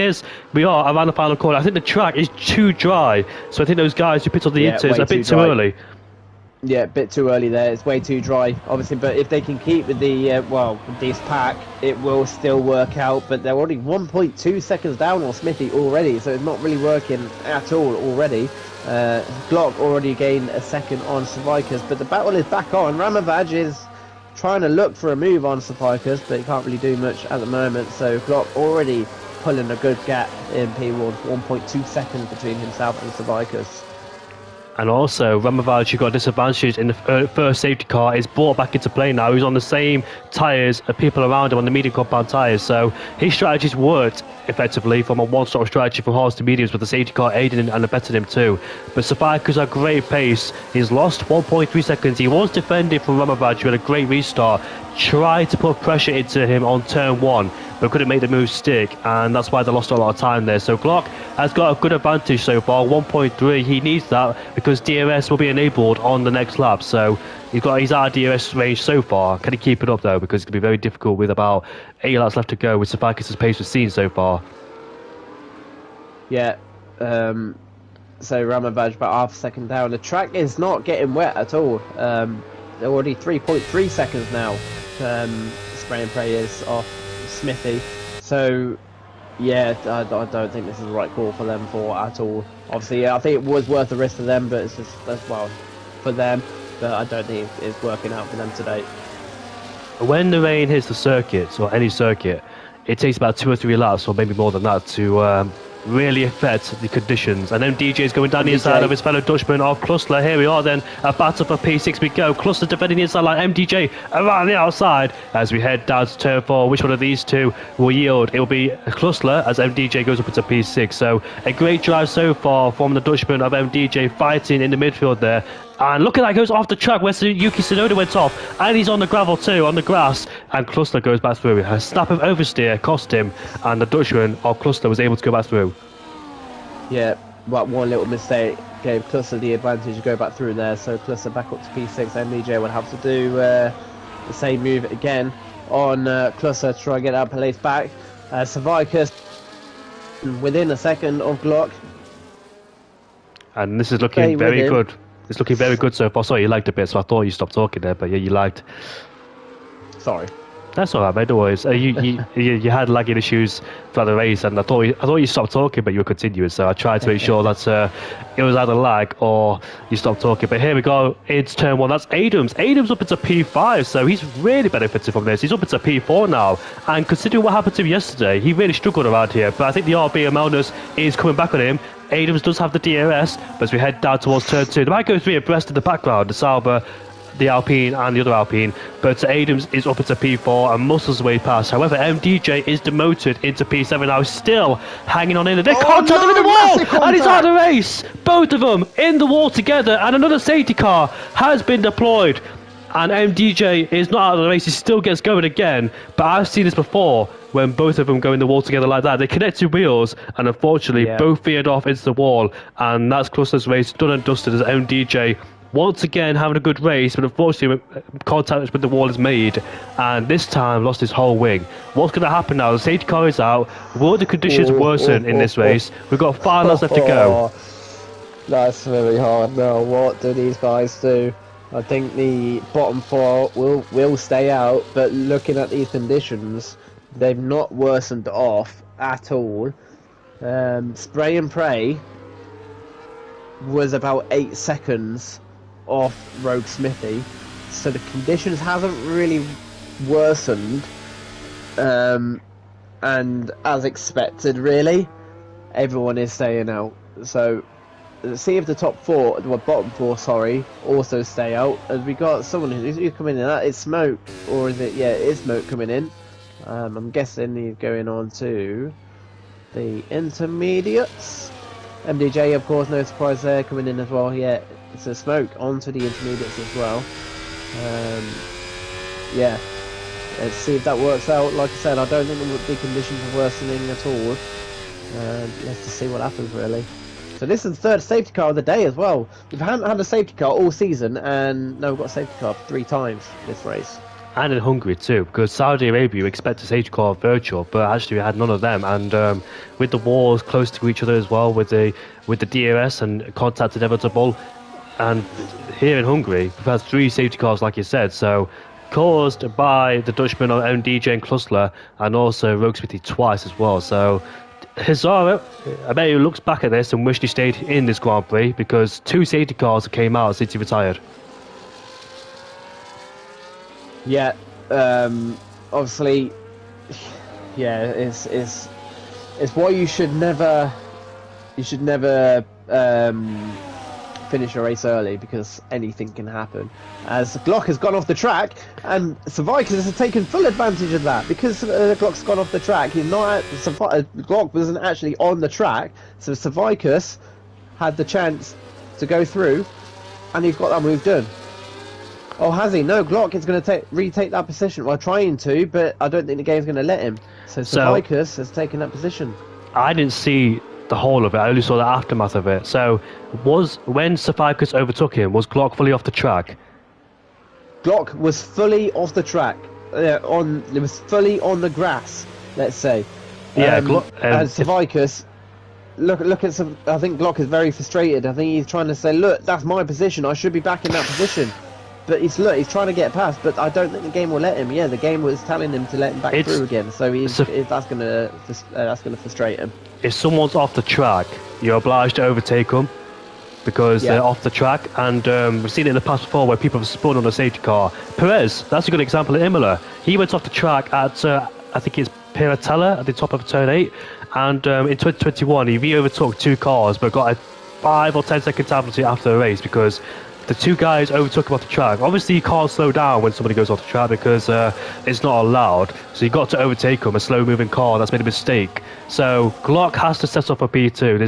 We are around the final corner. I think the track is too dry, so I think those guys who picked on the Inters a bit too early. Yeah, a bit too early there. It's way too dry, obviously. But if they can keep with the with this pack, it will still work out. But they're already 1.2 seconds down on Smithy already, so it's not really working at all already. Glock already gained a second on Savicas, but the battle is back on. Ramovaj is trying to look for a move on Savicas, but he can't really do much at the moment. So Glock already pulling a good gap in P1, 1.2 seconds between himself and Savicas. And also, Ramovaj, who got a disadvantage in the first safety car, is brought back into play now. He's on the same tyres as people around him on the medium compound tyres. So his strategies worked effectively from a one-stop strategy from hards to mediums, with the safety car aiding and abetting him too. But Savicas at great pace. He's lost 1.3 seconds. He was defending from Ramovaj, who had a great restart. Tried to put pressure into him on turn 1, but couldn't make the move stick, and that's why they lost a lot of time there. So Glock has got a good advantage so far, 1.3. He needs that because DRS will be enabled on the next lap. So he's out of DRS range so far. Can he keep it up though? Because it's going to be very difficult with about 8 laps left to go with Savicas' pace we've seen so far. Yeah. So Ramabaj about half a second down. The track is not getting wet at all. They're already 3.3 seconds now. Spray and pray is off Smithy. So yeah, I don't think this is the right call for them for at all. Obviously, yeah, I think it was worth the risk for them, but it's just well for them. But I don't think it's working out for them today. When the rain hits the circuit, or any circuit, it takes about 2 or 3 laps, or maybe more than that, to really affect the conditions. And then DJ is going down the inside of his fellow Dutchman of Klussler. Here we are then, a battle for P6 we go. Klussler defending the inside line, MDJ around the outside as we head down to turn 4. Which one of these two will yield? It will be Klussler as MDJ goes up into P6. So a great drive so far from the Dutchman of MDJ fighting in the midfield there. And look at that, goes off the track where Yuki Tsunoda went off. And he's on the gravel too, on the grass. And Klussler goes back through. A snap of oversteer cost him. And the Dutchman of Klussler was able to go back through. Yeah, but one little mistake gave Klussler the advantage to go back through there. So Klussler back up to P6. MDJ would have to do the same move again on Klussler to try and get that place back. Savicus within a second of Glock. And this is looking very good. It's looking very good so far. Sorry, you lagged a bit, so I thought you stopped talking there, but yeah, you lagged. Sorry. That's alright, mate. No worries. You had lagging issues throughout the race, and I thought you stopped talking, but you were continuing. So I tried to make sure that it was either lag or you stopped talking. But here we go. It's turn 1. That's Adams. Adams up into P5, so he's really benefited from this. He's up into P4 now, and considering what happened to him yesterday, he really struggled around here. But I think the RB Melnus is coming back on him. Adams does have the DRS, but as we head down towards turn 2, there might go 3 abreast in the background. The Sauber, the Alpine and the other Alpine, but Adams is up into P4 and muscles his way past. However, MDJ is demoted into P7 now, still hanging on in there. They're contacting in the wall, and he's out of the race. Both of them in the wall together, and another safety car has been deployed. And MDJ is not out of the race, he still gets going again. But I've seen this before, when both of them go in the wall together like that. They connect two wheels, and unfortunately both veered off into the wall. And that's Klussler's race done and dusted as MDJ once again having a good race, but unfortunately contact with the wall is made, and this time lost his whole wing. What's going to happen now? The safety car is out. Will the conditions worsen in this race? We've got 5 laps left to go. That's really hard now. What do these guys do? I think the bottom 4 will stay out, but looking at these conditions, they've not worsened off at all. Spray and Pray was about 8 seconds off Rogue Smithy, so the conditions haven't really worsened, and as expected really, everyone is staying out. So see if the top 4, well, bottom 4 sorry, also stay out. And we got someone who's coming in. That is Smoke, or is it? Yeah, it is Smoke coming in. I'm guessing he's going on to the intermediates. MDJ, of course, no surprise there, coming in as well. Yeah, it's a Smoke onto the intermediates as well. Yeah, let's see if that works out. Like I said, I don't think the conditions are worsening at all. Let's just see what happens, really. So this is the 3rd safety car of the day as well. We haven't had a safety car all season, and now we've got a safety car 3 times this race. And in Hungary too, because Saudi Arabia you expect a safety car virtual, but actually we had none of them. And with the walls close to each other as well, with the DRS and contact inevitable, and here in Hungary we've had 3 safety cars, like you said, so caused by the Dutchman on MDJ and Klussler, and also Rogue Smithy twice as well. So Hazara, I bet he looks back at this and wished he stayed in this Grand Prix, because 2 safety cars came out since he retired. Yeah, obviously, yeah, it's what you should never finish a race early, because anything can happen. As Glock has gone off the track, and Savicus has taken full advantage of that, because Glock's gone off the track. He's not Glock wasn't actually on the track, so Savicus had the chance to go through, and he's got that move done. Oh, has he? No, Glock is going to retake that position. Well, trying to, but I don't think the game's going to let him. So Savicus has taken that position. I didn't see the whole of it. I only saw the aftermath of it. So, when Savicus overtook him, was Glock fully off the track? Glock was fully off the track. It was fully on the grass, let's say. Yeah, and Savicus look at some. I think Glock is very frustrated. I think he's trying to say, look, that's my position. I should be back in that position. But he's trying to get past. But I don't think the game will let him. Yeah, the game was telling him to let him back through again. So that's gonna frustrate him. If someone's off the track, you're obliged to overtake them because they're off the track. And we've seen it in the past before where people have spun on a safety car. Perez, that's a good example in Imola. He went off the track at I think it's Piratella at the top of turn 8. And in 2021, he overtook 2 cars, but got a 5 or 10 second time penalty after the race because the 2 guys overtook him off the track. Obviously, you can't slow down when somebody goes off the track because it's not allowed. So you got to overtake him, a slow-moving car that's made a mistake. So Glock has to set up a P2.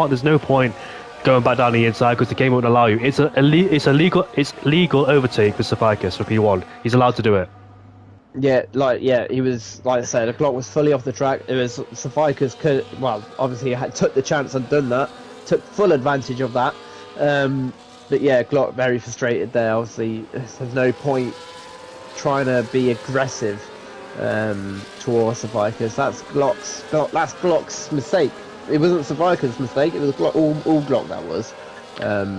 There's no point going back down the inside because the game won't allow you. It's legal overtake for Safikis for P1. He's allowed to do it. Yeah, he was, like I said, the Glock was fully off the track. It was Safikis obviously took the chance and done that, took full advantage of that. But yeah, Glock very frustrated there. Obviously, there's no point trying to be aggressive towards Safikis. That's Glock's mistake. It wasn't Safikis' mistake. It was Glock, all Glock that was.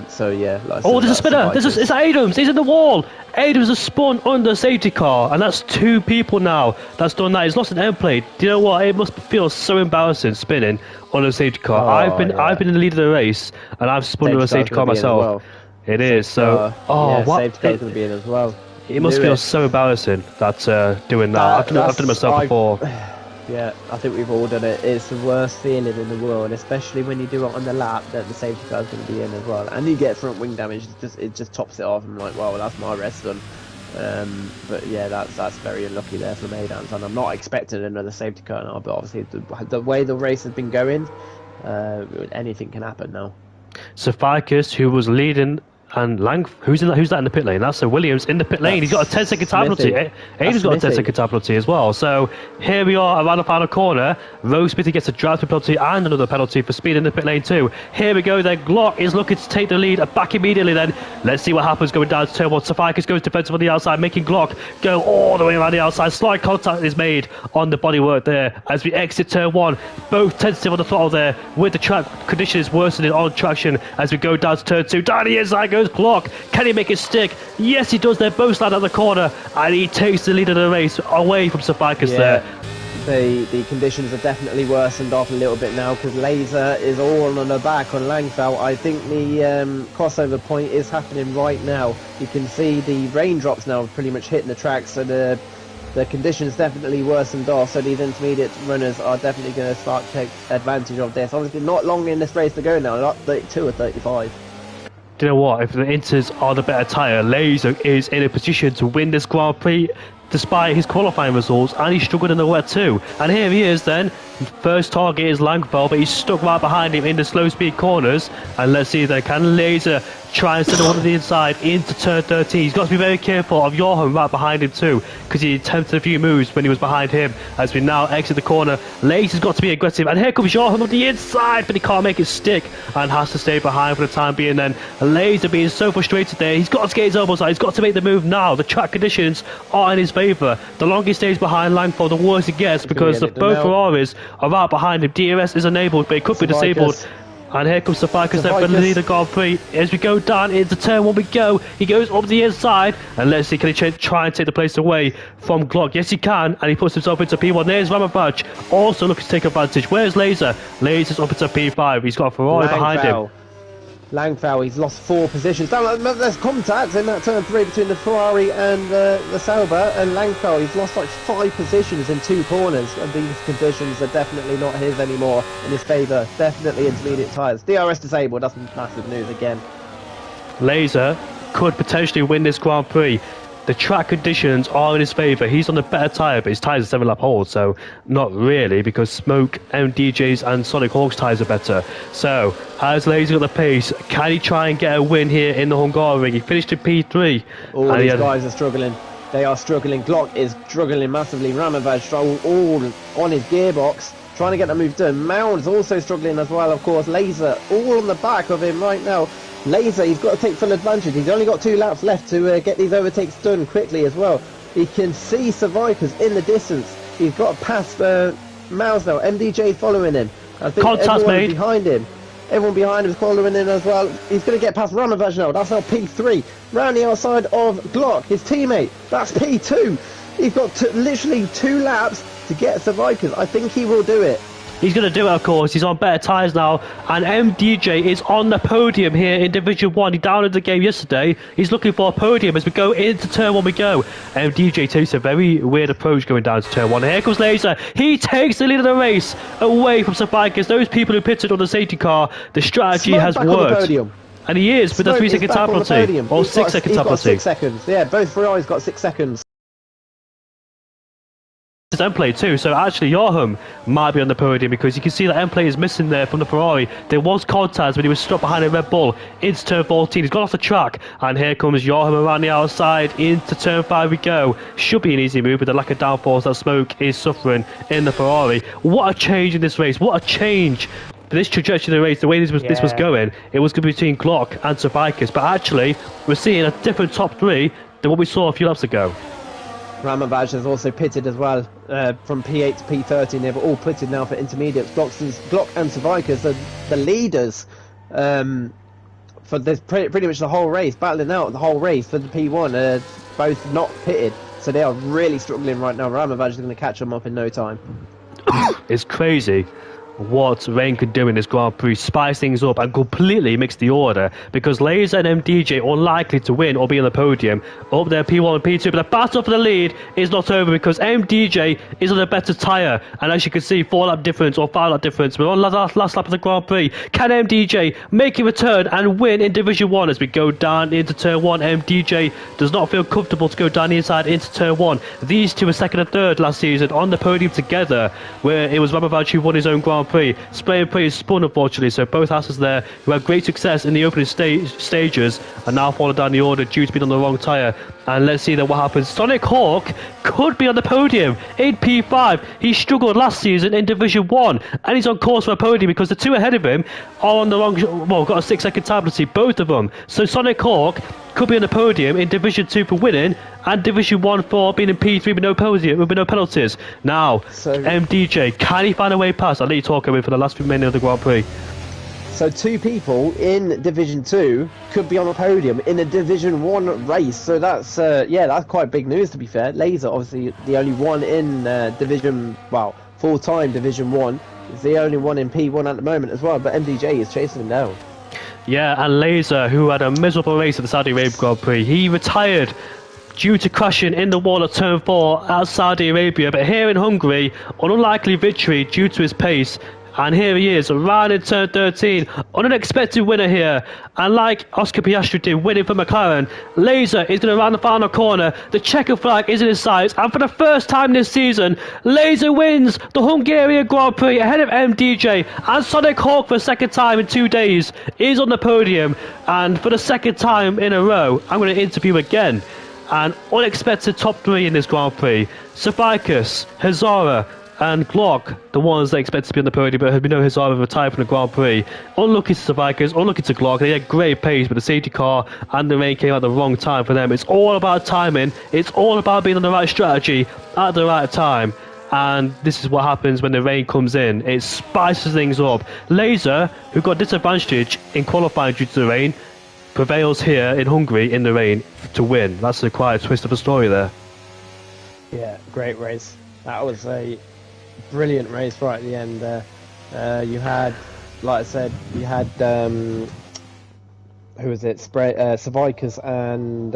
So yeah. Like there's a spinner. It's Adams. He's in the wall. Adams has spun under the safety car, and that's 2 people now that's done that. He's lost an end plate. Do you know what? It must feel so embarrassing spinning on a safety car. I've been in the lead of the race, and I've spun under a safety car myself. Well. It is so. What? Safety car's going to be in as well. It must feel so embarrassing that doing that. I've done it myself before. Yeah, I think we've all done it. It's the worst feeling in the world, especially when you do it on the lap that the safety car's going to be in as well, and you get front wing damage. It just tops it off. I'm like, well, that's my rest done. But yeah, that's very unlucky there for Adams, and I'm not expecting another safety car now. But obviously, the way the race has been going, anything can happen now. Safikis, who was leading, and who's that in the pit lane? That's Williams in the pit lane. He's got a 10-second time penalty. Aiden's got a 10-second time penalty as well. So here we are around the final corner. Rose Smithy gets a drive penalty and another penalty for speed in the pit lane too. Here we go then. Glock is looking to take the lead back immediately then. Let's see what happens going down to turn 1. Safikis goes defensive on the outside, making Glock go all the way around the outside. Slight contact is made on the bodywork there as we exit turn 1. Both tentative on the throttle there with the track conditions worsening on traction as we go down to turn 2. Down the inside goes Glock. Can he make it stick? Yes, he does. They're both sliding out the corner, and he takes the lead of the race away from Safikis there. The conditions are definitely worsened off a little bit now because Laser is all on the back on Langfeld. I think the crossover point is happening right now. You can see the raindrops now pretty much hitting the track, so the conditions definitely worsened off. So these intermediate runners are definitely going to start to take advantage of this. Obviously, not long in this race to go now, not 32 or 35. Do you know what? If the Inters are the better tyre, Laser is in a position to win this Grand Prix despite his qualifying results, and he's struggled in the wet too. And here he is then. First target is Langfeld, but he's stuck right behind him in the slow speed corners. And let's see if they can Laser try and send one to the inside into turn 13. He's got to be very careful of Johan right behind him too, because he attempted a few moves when he was behind him. As we now exit the corner, Laser's got to be aggressive, and here comes Johan on the inside, but he can't make it stick and has to stay behind for the time being. Then Laser being so frustrated there, he's got to get his elbows out, he's got to make the move now. The track conditions are in his favour. The longer he stays behind Langfeld, the worse it gets, because both Ferraris are right behind him. DRS is enabled, but it could be disabled. And here comes Safikis then for the lead of Grand Prix. As we go down into turn 1 we go. He goes up the inside, and let's see, can he try and take the place away from Glock? Yes, he can, and he puts himself into P1. There's Ramavach, also looking to take advantage. Where's Laser? Laser's up into P5. He's got a Ferrari behind him. Langfeld, he's lost 4 positions. There's contact in that turn 3 between the Ferrari and the Sauber, and Langfeld, he's lost like 5 positions in 2 corners, and these conditions are definitely not his anymore in his favour. Definitely intermediate tyres. DRS disabled, that's massive news again. Laser could potentially win this Grand Prix. The track conditions are in his favour. He's on the better tyre, but his tyres are 7-lap hold, so not really, because Smoke, MDJ's and Sonic Hawk's tyres are better. So, has Laser got the pace? Can he try and get a win here in the Hungary? He finished in P3. All these guys are struggling. They are struggling. Glock is struggling massively. Ramavage all on his gearbox, trying to get the move done. Mound's also struggling as well, of course. Laser all on the back of him right now. Laser, he's got to take full advantage. He's only got 2 laps left to get these overtakes done quickly as well. He can see Savikis in the distance. He's got past Mouse now. MDJ following him. I think Contact everyone made. behind him. Everyone behind him is following in as well. He's going to get past Ramavaj now. That's now P3. Round the outside of Glock, his teammate. That's P2. He's got literally 2 laps to get Survivors. I think he will do it. He's going to do it, of course. He's on better tyres now. And MDJ is on the podium here in Division 1. He downloaded the game yesterday. He's looking for a podium as we go into turn 1 we go. MDJ takes a very weird approach going down to turn 1. Here comes Laser. He takes the lead of the race away from Survivors. Those people who pitted on the safety car, the strategy has worked. And he is with a 3-second time penalty. Or 6-second time penalty. 6 seconds. Yeah, both Ferraris got 6 seconds. M-Play too, so actually Joachim might be on the podium because you can see that M-Play is missing there from the Ferrari. There was contact when he was stopped behind a Red Bull into turn 14. He's gone off the track, and here comes Joachim around the outside into turn 5 we go. Should be an easy move with the lack of downforce that Smoke is suffering in the Ferrari. What a change in this race, what a change. This trajectory of the race, the way this was going, it was going to be between Glock and Survivors, but actually we're seeing a different top 3 than what we saw a few laps ago. Ramavaj has also pitted as well from P8 to P13. They've all pitted now for intermediates. Glock and Survivors are the leaders for this pretty much the whole race, battling out the whole race for the P1. Both not pitted, so they are really struggling right now. Ramavaj is going to catch them up in no time. It's crazy what Rain could do in this Grand Prix, spice things up and completely mix the order, because Laser and MDJ are unlikely to win or be on the podium up there P1 and P2, but the battle for the lead is not over because MDJ is on a better tyre, and as you can see, 4-lap difference or 5-lap difference. We're on the last lap of the Grand Prix. Can MDJ make a return and win in Division 1 as we go down into turn 1? MDJ does not feel comfortable to go down the inside into turn 1. These two were 2nd and 3rd last season on the podium together, where it was Ramavaj who won his own Grand Prix. Spray and Pray is spun, unfortunately, so both asses there who had great success in the opening stages are now falling down the order due to being on the wrong tyre. And let's see then what happens. Sonic Hawk could be on the podium in P5. He struggled last season in Division 1 and he's on course for a podium because the two ahead of him are on the wrong, well, got a 6-second time penalty, both of them. So Sonic Hawk could be on the podium in Division 2 for winning and Division 1 for being in P3 with no podium, with no penalties. Now, so, MDJ, can he find a way past? I'll let you talk over for the last few minutes of the Grand Prix. So 2 people in Division 2 could be on a podium in a Division 1 race. So that's, yeah, that's quite big news, to be fair. Laser, obviously, the only one in Division, well, full-time Division 1. Is the only one in P1 at the moment as well, but MDJ is chasing him down. Yeah, and Laser, who had a miserable race at the Saudi Arabia Grand Prix, he retired due to crashing in the wall at turn 4 at Saudi Arabia. But here in Hungary, an unlikely victory due to his pace. And here he is, right in turn 13, an unexpected winner here. And like Oscar Piastri did, winning for McLaren, Laser is going to round the final corner. The checker flag is in his sights, and for the first time this season, Laser wins the Hungarian Grand Prix ahead of MDJ. And Sonic Hawk, for the 2nd time in 2 days, is on the podium. And for the 2nd time in a row, I'm going to interview again an unexpected top 3 in this Grand Prix. Survivors, Hazara, and Glock, the ones they expect to be on the podium, but have no Hazara retired from the Grand Prix. Unlucky to Survivors, unlucky to Glock. They had great pace, but the safety car and the rain came at the wrong time for them. It's all about timing. It's all about being on the right strategy at the right time. And this is what happens when the rain comes in. It spices things up. Laser, who got disadvantaged in qualifying due to the rain, prevails here in Hungary in the rain to win. That's a quite a twist of a story there. Yeah, great race. That was a brilliant race right at the end there. You had, like I said, you had who was it? Survivors and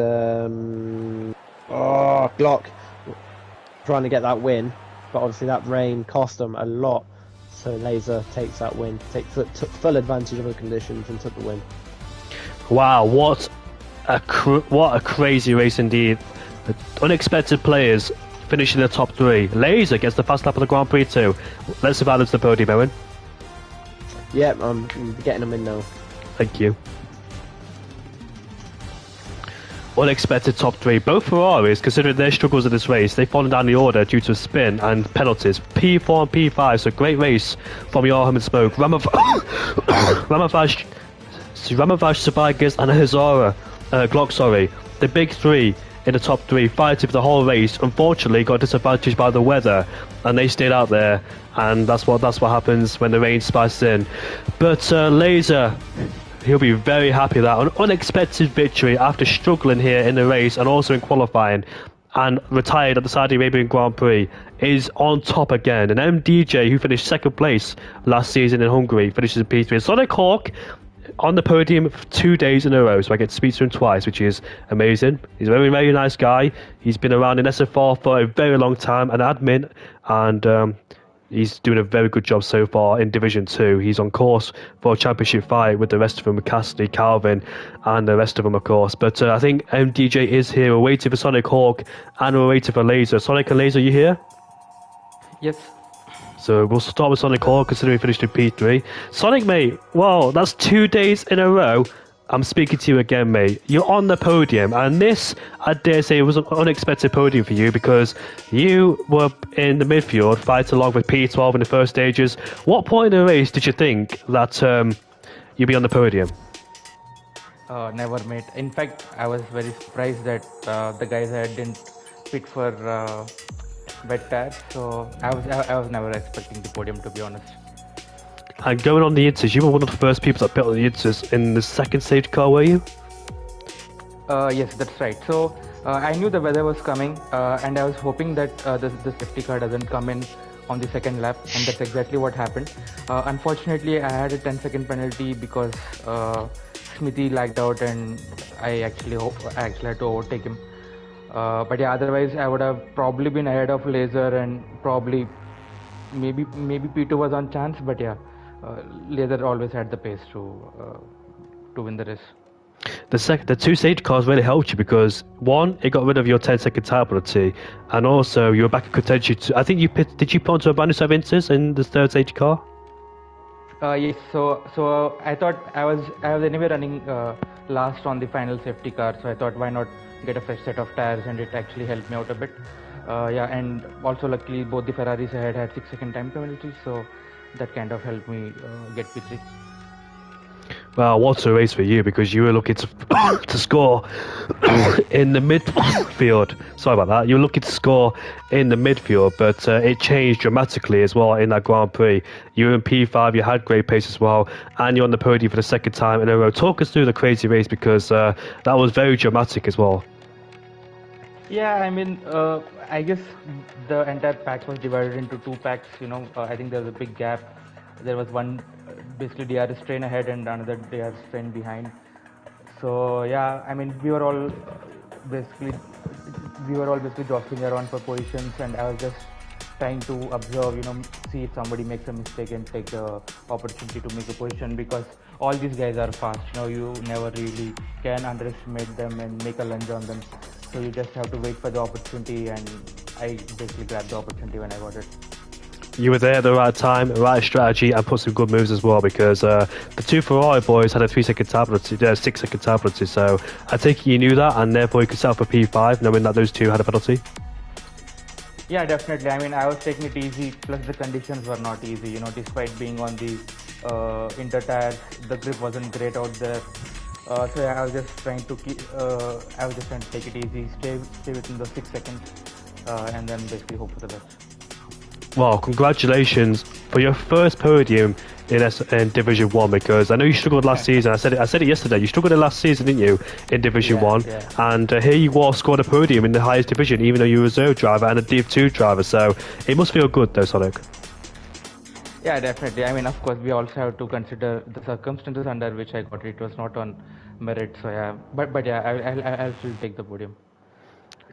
Glock trying to get that win, but obviously that rain cost them a lot. So Laser takes that win, took full advantage of the conditions and took the win. Wow, what a crazy race indeed. Unexpected players finishing the top 3. Laser gets the fast lap of the Grand Prix too. Let's invite them to the podium, Owen. Yeah, I'm getting them in now. Thank you. Unexpected top 3. Both Ferraris, considering their struggles in this race, they've fallen down the order due to a spin and penalties. P4 and P5, so great race from Joachim and Smoke. Ramavaj, Survivors and Hazara, Glock, sorry. The big 3 in the top 3, fighting for the whole race. Unfortunately, got disadvantaged by the weather, and they stayed out there. And that's what happens when the rain spices in. But Laser, he'll be very happy that an unexpected victory after struggling here in the race and also in qualifying, and retired at the Saudi Arabian Grand Prix, is on top again. And MDJ, who finished second place last season in Hungary, finishes in P3. And Sonic Hawk on the podium for 2 days in a row, so I get to speak to him twice, which is amazing. He's a very, very nice guy. He's been around in SFR for a very long time, an admin, and he's doing a very good job so far in Division 2. He's on course for a championship fight with the rest of them, Cassidy, Calvin, and the rest of them, of course. But I think MDJ is here. We're waiting for Sonic Hawk, and we're waiting for Laser. Sonic and Laser, you here? Yes. So we'll start with Sonic Hawk, considering we finished in P3. Sonic, mate, wow, that's 2 days in a row. I'm speaking to you again, mate. You're on the podium, and this, I dare say, was an unexpected podium for you because you were in the midfield, fighting along with P12 in the first stages. What point in the race did you think that you'd be on the podium? Never, mate. In fact, I was very surprised that the guys I didn't pick for wet tires, so I was never expecting the podium, to be honest. And going on the Inters, you were one of the first people that built on the Inters in the second stage car, were you? Yes, that's right. So I knew the weather was coming, and I was hoping that the safety car doesn't come in on the second lap, and that's exactly what happened. Unfortunately, I had a 10-second penalty because Smithy lagged out, and I actually had to overtake him. But yeah, otherwise I would have probably been ahead of Laser, and probably maybe P2 was on chance, but yeah. Laser always had the pace to win the race. The two stage cars really helped you because one, it got rid of your 10-second tire penalty, and also you were back in contention. I think did you put onto a brand new set of Inters in the third stage car? Yes. So I thought I was anyway running last on the final safety car, so I thought why not get a fresh set of tires, and it actually helped me out a bit. Yeah, and also luckily both the Ferraris ahead had 6-second time penalties, so that kind of helped me get P3. Well, what a race for you because you were looking to score in the midfield. Sorry about that. You were looking to score in the midfield, but it changed dramatically as well in that Grand Prix. You were in P5, you had great pace as well, and you're on the podium for the second time in a row. Talk us through the crazy race because that was very dramatic as well. Yeah, I mean, I guess the entire pack was divided into 2 packs. I think there was a big gap. There was one basically DRS train ahead and another DRS train behind. So yeah, I mean, we were all basically jostling around for positions, and I was just trying to observe, see if somebody makes a mistake and take the opportunity to make a position, because all these guys are fast. You never really can underestimate them and make a lunge on them. So you just have to wait for the opportunity, and I basically grabbed the opportunity when I got it. You were there at the right time, right strategy, and put some good moves as well, because the two Ferrari boys had a 3-second tire penalty, 6-second tire penalty, so I take it you knew that, and therefore you could set up for P5, knowing that those two had a penalty? Yeah, definitely. I mean, I was taking it easy, plus the conditions were not easy, despite being on the inter tires, the grip wasn't great out there. So yeah, I was just trying to take it easy, stay within the 6 seconds, and then basically hope for the best. Well, congratulations for your first podium in Division 1, because I know you struggled last season. I said it yesterday. You struggled in last season, didn't you, in Division 1? Yeah. And here you are, scored a podium in the highest division, even though you were a reserve driver and a Div 2 driver. So it must feel good, though, Sonic. Yeah, definitely. I mean, of course, we also have to consider the circumstances under which I got it. It was not on merit, so yeah. But yeah, I'll still take the podium.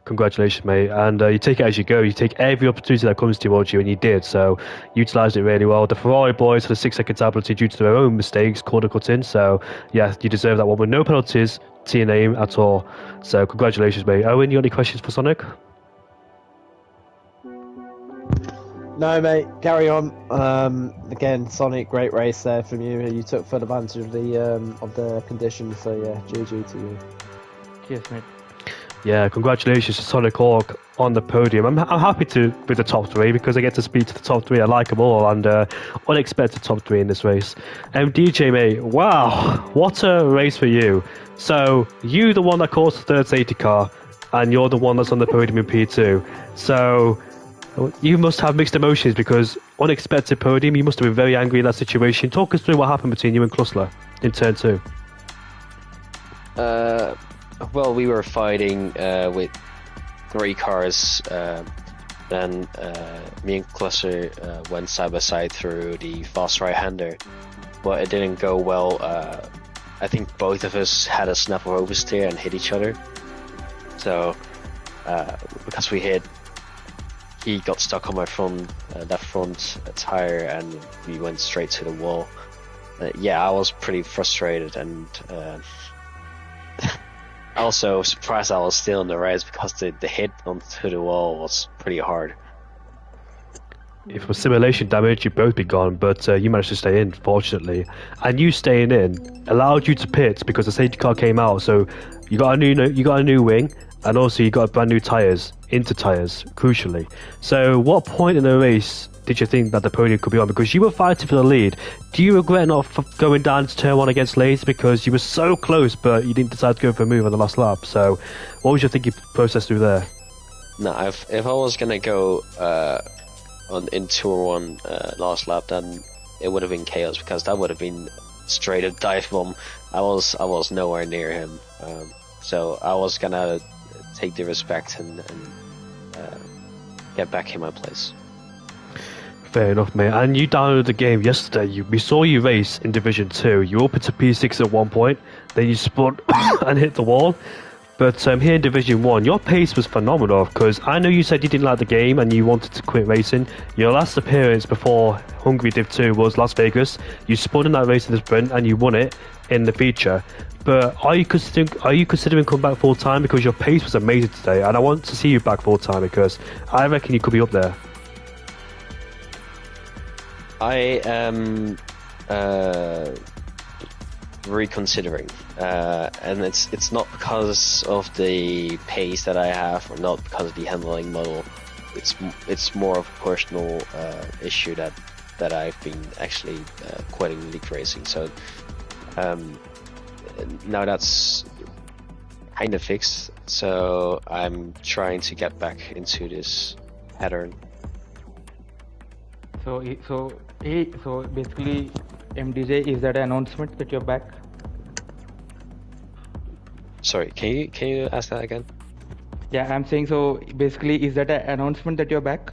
Congratulations, mate. And you take it as you go. You take every opportunity that comes towards you, and you did. So, utilised it really well. The Ferrari boys had a 6-second tire penalty due to their own mistakes, corner cut in. So, yeah, you deserve that one with no penalties to your name at all. So, congratulations, mate. Owen, you got any questions for Sonic? No, mate. Carry on. Again, Sonic, great race there from you. You took full advantage of the conditions. So yeah, GG to you. Cheers, mate. Yeah, congratulations to Sonic Hawk on the podium. I'm happy with the top 3 because I get to speak to the top 3. I like them all, and unexpected top 3 in this race. DJ, mate, wow, what a race for you. So, you the one that caused the third safety car, and you're the one that's on the podium in P2. So you must have mixed emotions because unexpected podium. You must have been very angry in that situation. Talk us through what happened between you and Klusler in turn 2. Well, we were fighting with 3 cars. Then me and Klusler went side by side through the fast right-hander, but it didn't go well. I think both of us had a snap of oversteer and hit each other. So because we hit, he got stuck on my left front tire, and we went straight to the wall. Yeah, I was pretty frustrated, and also surprised I was still in the race because the hit onto the wall was pretty hard. If it was simulation damage, you'd both be gone, but you managed to stay in, fortunately. And you staying in allowed you to pit because the safety car came out, so you got a new wing, and also you got brand new tyres, inter tyres, crucially. So what point in the race did you think that the podium could be on? Because you were fighting for the lead. Do you regret not going down to turn 1 against Lazy because you were so close, but you didn't decide to go for a move on the last lap? So what was your thinking process through there? No, if I was gonna go in Tour 1 last lap, then it would have been chaos, because that would have been straight up dive bomb. I was nowhere near him, so I was gonna take the respect and get back in my place. Fair enough, mate. And you downloaded the game yesterday. We saw you race in Division 2. You opened to P6 at one point, then you spun and hit the wall. But here in Division 1, your pace was phenomenal, because I know you said you didn't like the game and you wanted to quit racing. Your last appearance before Hungary Div 2 was Las Vegas. You spun in that race in the sprint and you won it in the feature. But are you considering coming back full time? Because your pace was amazing today, and I want to see you back full time because I reckon you could be up there. I am reconsidering, and it's not because of the pace that I have, or not because of the handling model. It's more of a personal issue that I've been actually quitting league racing. So now that's kind of fixed. So I'm trying to get back into this pattern. So basically, MDJ, is that an announcement that you're back? Sorry, can you ask that again? Yeah, I'm saying, so basically, is that an announcement that you're back?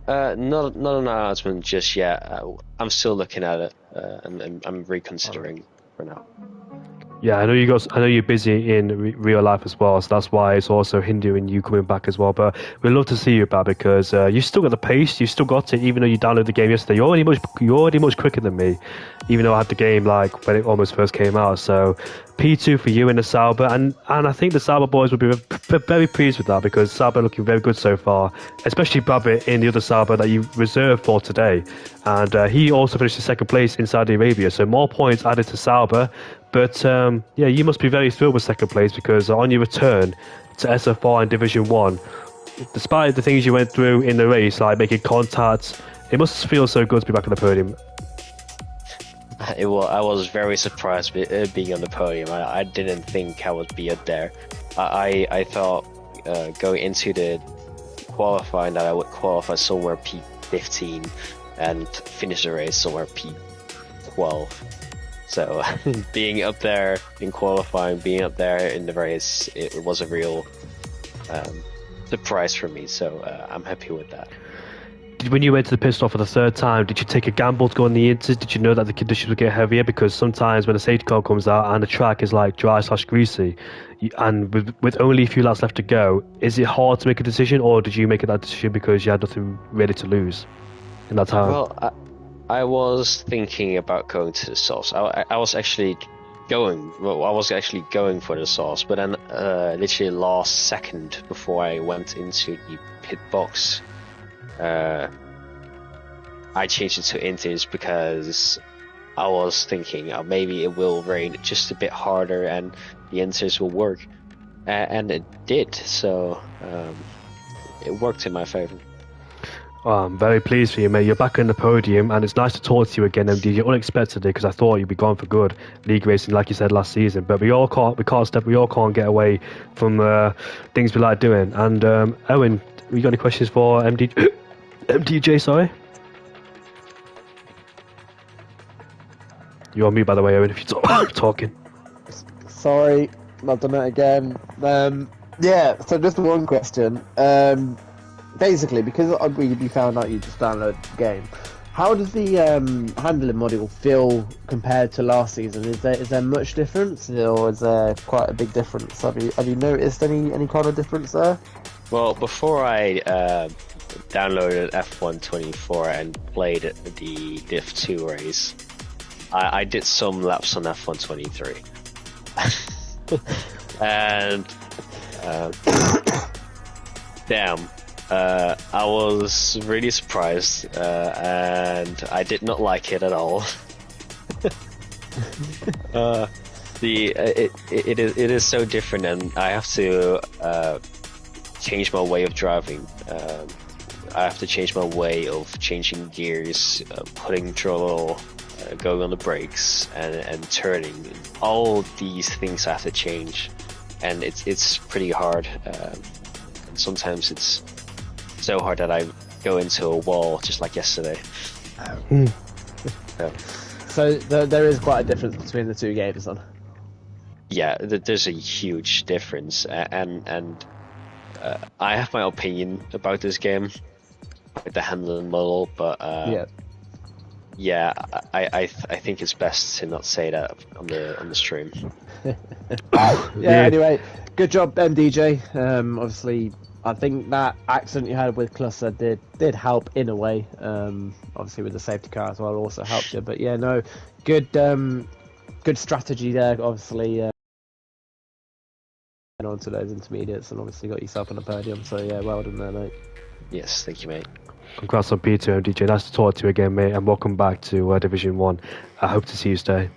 Not an announcement just yet. I'm still looking at it, and I'm reconsidering for now. Yeah, I know you're busy in real life as well, so that's why it's also hindering you coming back as well. But we'd love to see you back because you still got the pace, you still got it, even though you downloaded the game yesterday. You're already much quicker than me, even though I had the game like when it almost first came out. So P2 for you in the Sauber, and I think the Sauber boys will be very pleased with that because Sauber looking very good so far, especially Babbitt in the other Sauber that you reserved for today. And he also finished in second place in Saudi Arabia, so more points added to Sauber. But yeah, you must be very thrilled with second place because on your return to SFR in Division 1, despite the things you went through in the race, like making contact, it must feel so good to be back on the podium. I was very surprised being on the podium. I didn't think I would be up there. I thought going into the qualifying that I would qualify somewhere P15 and finish the race somewhere P12. So being up there in qualifying, being up there in the race, it was a real surprise for me. So I'm happy with that. When you went to the pit stop for the third time, did you take a gamble to go on the inters? Did you know that the conditions would get heavier? Because sometimes when a safety car comes out and the track is like dry/greasy, and with only a few laps left to go, is it hard to make a decision, or did you make that decision because you had nothing ready to lose in that time? Well, I was thinking about going to the sauce. I was actually going for the sauce, but then literally last second before I went into the pit box, I changed it to inters because I was thinking maybe it will rain just a bit harder and the inters will work, and it did. So it worked in my favor. Oh, I'm very pleased for you, mate. You're back on the podium, and it's nice to talk to you again, MD. Unexpectedly, because I thought you'd be gone for good, league racing, like you said last season. But we all can't get away from things we like doing. And Owen, you got any questions for MD? MDJ, sorry. You're on mute, by the way, Owen. If you're talking. Sorry, I've done it again. Yeah. So just one question. Basically, because we found out you just downloaded the game, how does the handling module feel compared to last season? Is there much difference, or is there quite a big difference? Have you noticed any kind of difference there? Well, before I downloaded F124 and played the Div 2 race, I did some laps on F123, and damn. I was really surprised, and I did not like it at all. It is so different, and I have to change my way of driving. I have to change my way of changing gears, putting throttle, going on the brakes, and turning. All these things I have to change, and it's pretty hard. And sometimes it's so hard that I go into a wall, just like yesterday. So there is quite a difference between the two games, then. Yeah, there's a huge difference, and I have my opinion about this game, with the handling model, but yeah, I think it's best to not say that on the stream. Anyway, good job, MDJ. Obviously, I think that accident you had with Cluster did help in a way. Obviously, with the safety car as well, also helped you. But yeah, no, good strategy there. Obviously, on to those intermediates, and obviously got yourself on the podium. So yeah, well done there, mate. Yes, thank you, mate. Congrats on P2, MDJ. Nice to talk to you again, mate, and welcome back to Division 1. I hope to see you stay.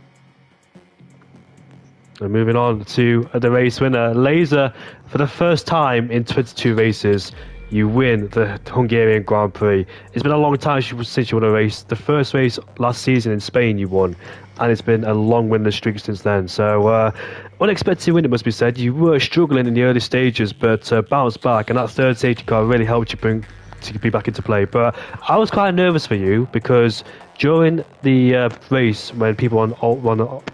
And moving on to the race winner, Laser. For the first time in 22 races, you win the Hungarian Grand Prix. It's been a long time since you won a race. The first race last season in Spain you won, and it's been a long winning streak since then. So, unexpected win, it must be said. You were struggling in the early stages, but bounced back, and that third safety car really helped you be back into play. But I was quite nervous for you because during the race, when people on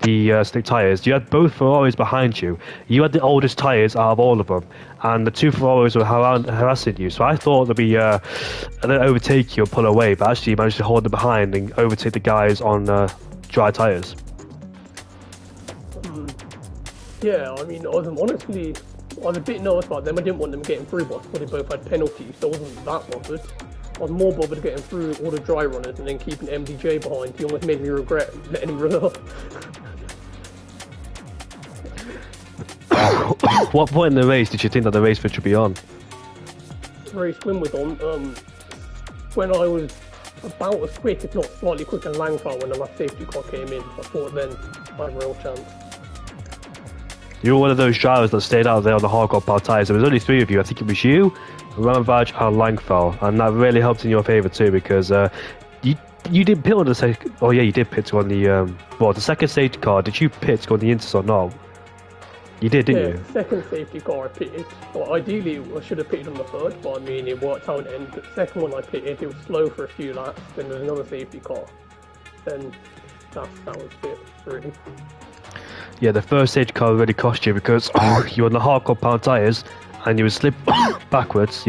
the slick tyres, you had both Ferraris behind you. You had the oldest tyres out of all of them, and the two Ferraris were harassing you. So I thought they'd be they'd overtake you or pull away, but actually you managed to hold them behind and overtake the guys on dry tyres. Yeah, I mean, I was a bit nervous about them. I didn't want them getting through, but they both had penalties, so I wasn't that bothered. I was more bothered getting through all the dry runners and then keeping MDJ behind. He almost made me regret letting him run off. What point in the race did you think that the race should be on? Race win was on. When I was about as quick, if not slightly quicker than Langfall when the last safety car came in, I thought then I had a real chance. You were one of those drivers that stayed out there on the hardcore power tyres. There was only three of you. I think it was you, Ramavaj and Langfell, and that really helped in your favour too because you didn't pit on the second. Oh yeah, you did pit on the the second safety car. Did you pit to go on the Inters or not? You did, didn't you? Second safety car I pitted. Well, ideally I should have pitted on the third, but I mean it worked out in the second one I pitted. It was slow for a few laps. Then there was another safety car. Then that was it really. Yeah, the first safety car really cost you because you were on the hardcore power tyres and you were slipping backwards.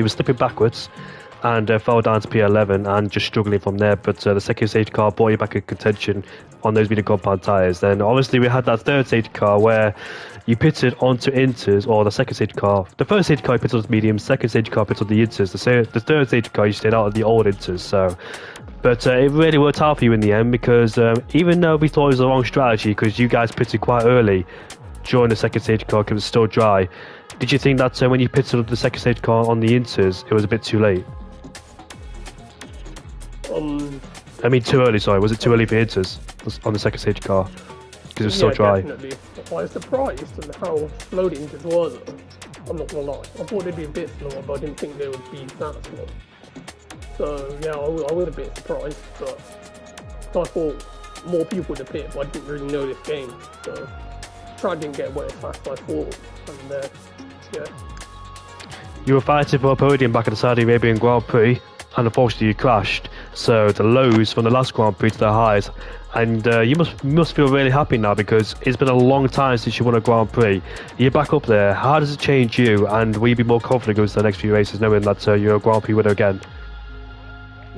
And fell down to P11 and just struggling from there. But the second safety car brought you back in contention on those medium compound tyres. Then obviously we had that third safety car where you pitted onto Inters, or the second safety car. The first safety car you pitted on the medium, second safety car pitted on the Inters. The third safety car you stayed out of the old Inters. So, but it really worked out for you in the end because even though we thought it was the wrong strategy because you guys pitted quite early during the second safety car because it was still dry, did you think that when you pitted the second safety car on the Inters, it was a bit too late? I mean, too early, sorry. Was it too early for Inters on the second safety car? Because it was so dry. Definitely. I was surprised at how slow the Inters were, though. I'm not gonna lie. I thought they'd be a bit slower, but I didn't think they would be that slow. So yeah, I was a bit surprised, but I thought more people would have picked, but I didn't really know this game. So Trad didn't get away as fast as I thought, and yeah. You were fighting for a podium back at the Saudi Arabian Grand Prix, and unfortunately you crashed. So the lows from the last Grand Prix to the highs, and you must feel really happy now because it's been a long time since you won a Grand Prix. You're back up there. How does it change you, and will you be more confident going to the next few races knowing that you're a Grand Prix winner again?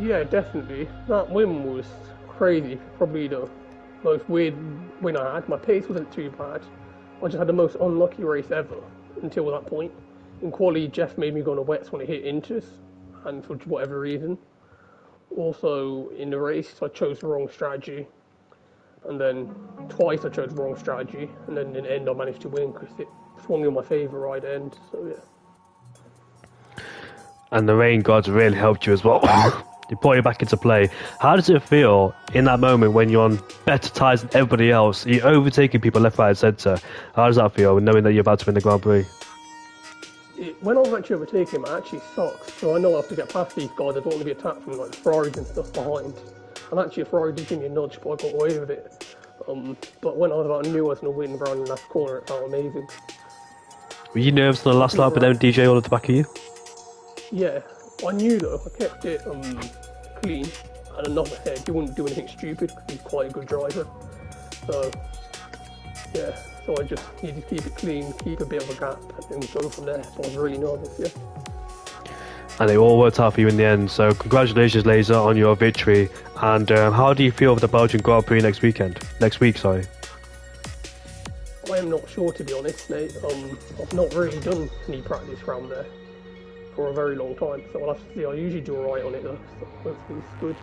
Yeah, definitely. That win was crazy. Probably the most weird win I had. My pace wasn't too bad. I just had the most unlucky race ever until that point. In quali, Jeff made me go on a wets when it hit inters, and for whatever reason. Also, in the race, I chose the wrong strategy, and then twice I chose the wrong strategy, and then in the end I managed to win because it swung in my favour right end, so yeah. And the rain gods really helped you as well. They brought you back into play. How does it feel in that moment when you're on better tyres than everybody else? You're overtaking people left, right and centre. How does that feel knowing that you're about to win the Grand Prix? When I was actually overtaking him, it actually sucks. So I know I have to get past these guys. I don't want to be attacked from like Ferraris and stuff behind. And actually, a Ferrari did give me a nudge, but I got away with it. But when I was about knew I was going to win around the last corner, it felt amazing. Were you nervous on the last lap with MDJ all at the back of you? Yeah, I knew though. I kept it clean and enough ahead. He wouldn't do anything stupid because he's quite a good driver. So yeah. So I just needed to keep it clean, keep a bit of a gap, and then go from there. So I was really nervous, yeah. And it all worked out for you in the end. So congratulations, Laser, on your victory. And how do you feel for the Belgian Grand Prix next week? Sorry. I am not sure, to be honest, mate. I've not really done any practice round there for a very long time, so I'll have to see. I usually do alright on it though, so hopefully it's good.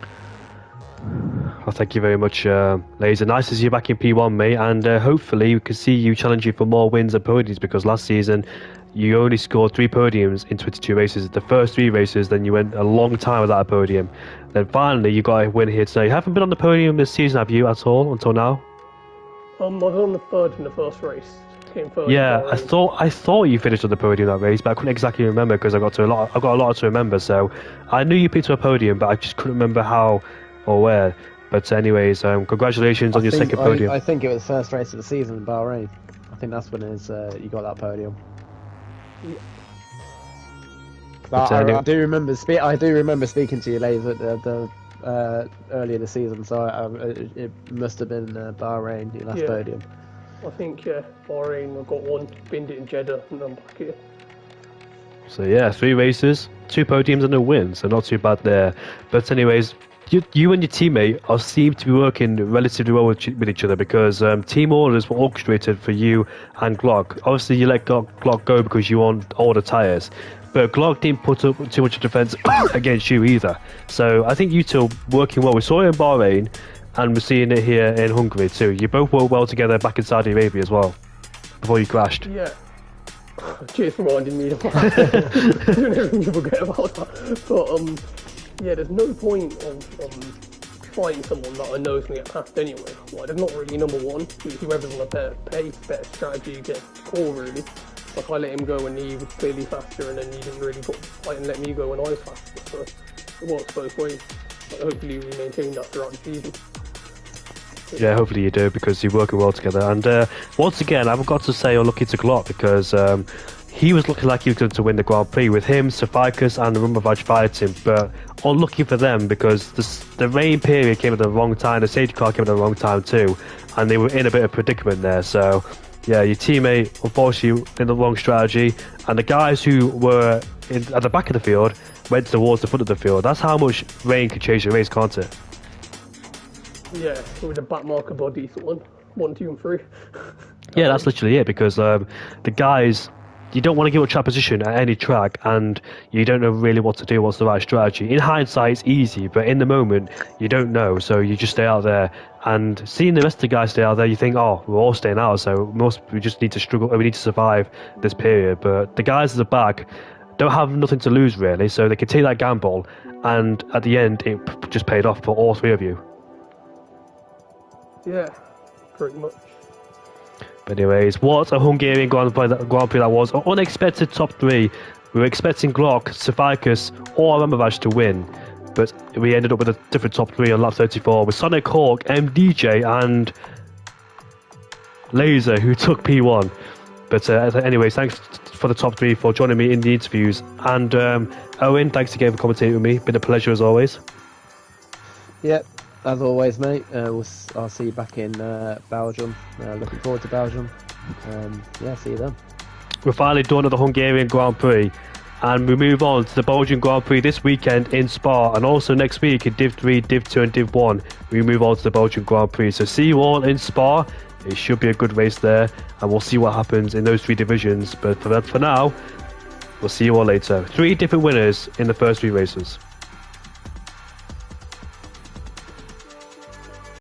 Well, thank you very much, Laser. Nice to see you back in P1, mate, and hopefully we can see you challenging for more wins and podiums because last season you only scored 3 podiums in 22 races. The first 3 races, then you went a long time without a podium. Then finally you got a win here today. You haven't been on the podium this season, have you, at all, until now? I was on the third in the first race. Came third. Yeah, I thought you finished on the podium that race, but I couldn't exactly remember because I've got a lot to remember. So I knew you picked up a podium, but I just couldn't remember how or where. But anyways, congratulations on your second podium. I think it was the first race of the season in Bahrain. I think that's when you got that podium. Yeah. But I do remember speaking to you, Laser, earlier this season. So it must have been Bahrain, your last podium. I think Bahrain. I got one, binned it in Jeddah, and I'm back here. So yeah, 3 races, 2 podiums and a win. So not too bad there. But anyways. You and your teammate seem to be working relatively well with each other because team orders were orchestrated for you and Glock. Obviously, you let Glock go because you want older tyres, but Glock didn't put up too much defence against you either. So I think you two are working well. We saw it in Bahrain, and we're seeing it here in Hungary too. You both worked well together back in Saudi Arabia as well, before you crashed. Yeah. Cheers for reminding me of that. I don't ever forget about that. But yeah, there's no point of fighting someone that I know is going to get passed anyway. Like, there's not really number one. Whoever's on a better pace, better strategy gets the call, really. Like, I let him go when he was clearly faster, and then he didn't really fight and let me go when I was faster. So it works both ways. But hopefully we maintain that throughout the season. Yeah, hopefully you do, because you're working well together. And once again, I've got to say unlucky to Glock, because he was looking like he was going to win the Grand Prix with him, Safikas and Rumavaj fighting, but unlucky for them because the rain period came at the wrong time, the safety car came at the wrong time too, and they were in a bit of predicament there. So yeah, your teammate unfortunately in the wrong strategy, and the guys who were at the back of the field went towards the front of the field. That's how much rain can change the race, can't it? Yeah, with the back marker body, so 1, 2 and 3. Yeah, that's literally it, because the guys, you don't want to give up track position at any track, and you don't know really what to do, what's the right strategy. In hindsight, it's easy, but in the moment, you don't know, so you just stay out there. And seeing the rest of the guys stay out there, you think, oh, we're all staying out, so we just need to struggle, we need to survive this period. But the guys at the back don't have nothing to lose, really, so they can take that gamble, and at the end, it just paid off for all 3 of you. Yeah, pretty much. But anyways, what a Hungarian Grand Prix that was. An unexpected top 3. We were expecting Glock, Safikas or Ramavaj to win. but we ended up with a different top 3 on lap 34 with Sonic Hawk, MDJ, and Laser, who took P1. But anyway, thanks for the top 3 for joining me in the interviews. And Owen, thanks again for commentating with me. Been a pleasure as always. Yep, as always, mate. I'll see you back in Belgium. Looking forward to Belgium. Yeah, see you then. We're finally done at the Hungarian Grand Prix, and we move on to the Belgian Grand Prix this weekend in Spa, and also next week in Div 3, Div 2 and Div 1 we move on to the Belgian Grand Prix. So see you all in Spa. It should be a good race there, and we'll see what happens in those 3 divisions. But for now, we'll see you all later. 3 different winners in the first 3 races.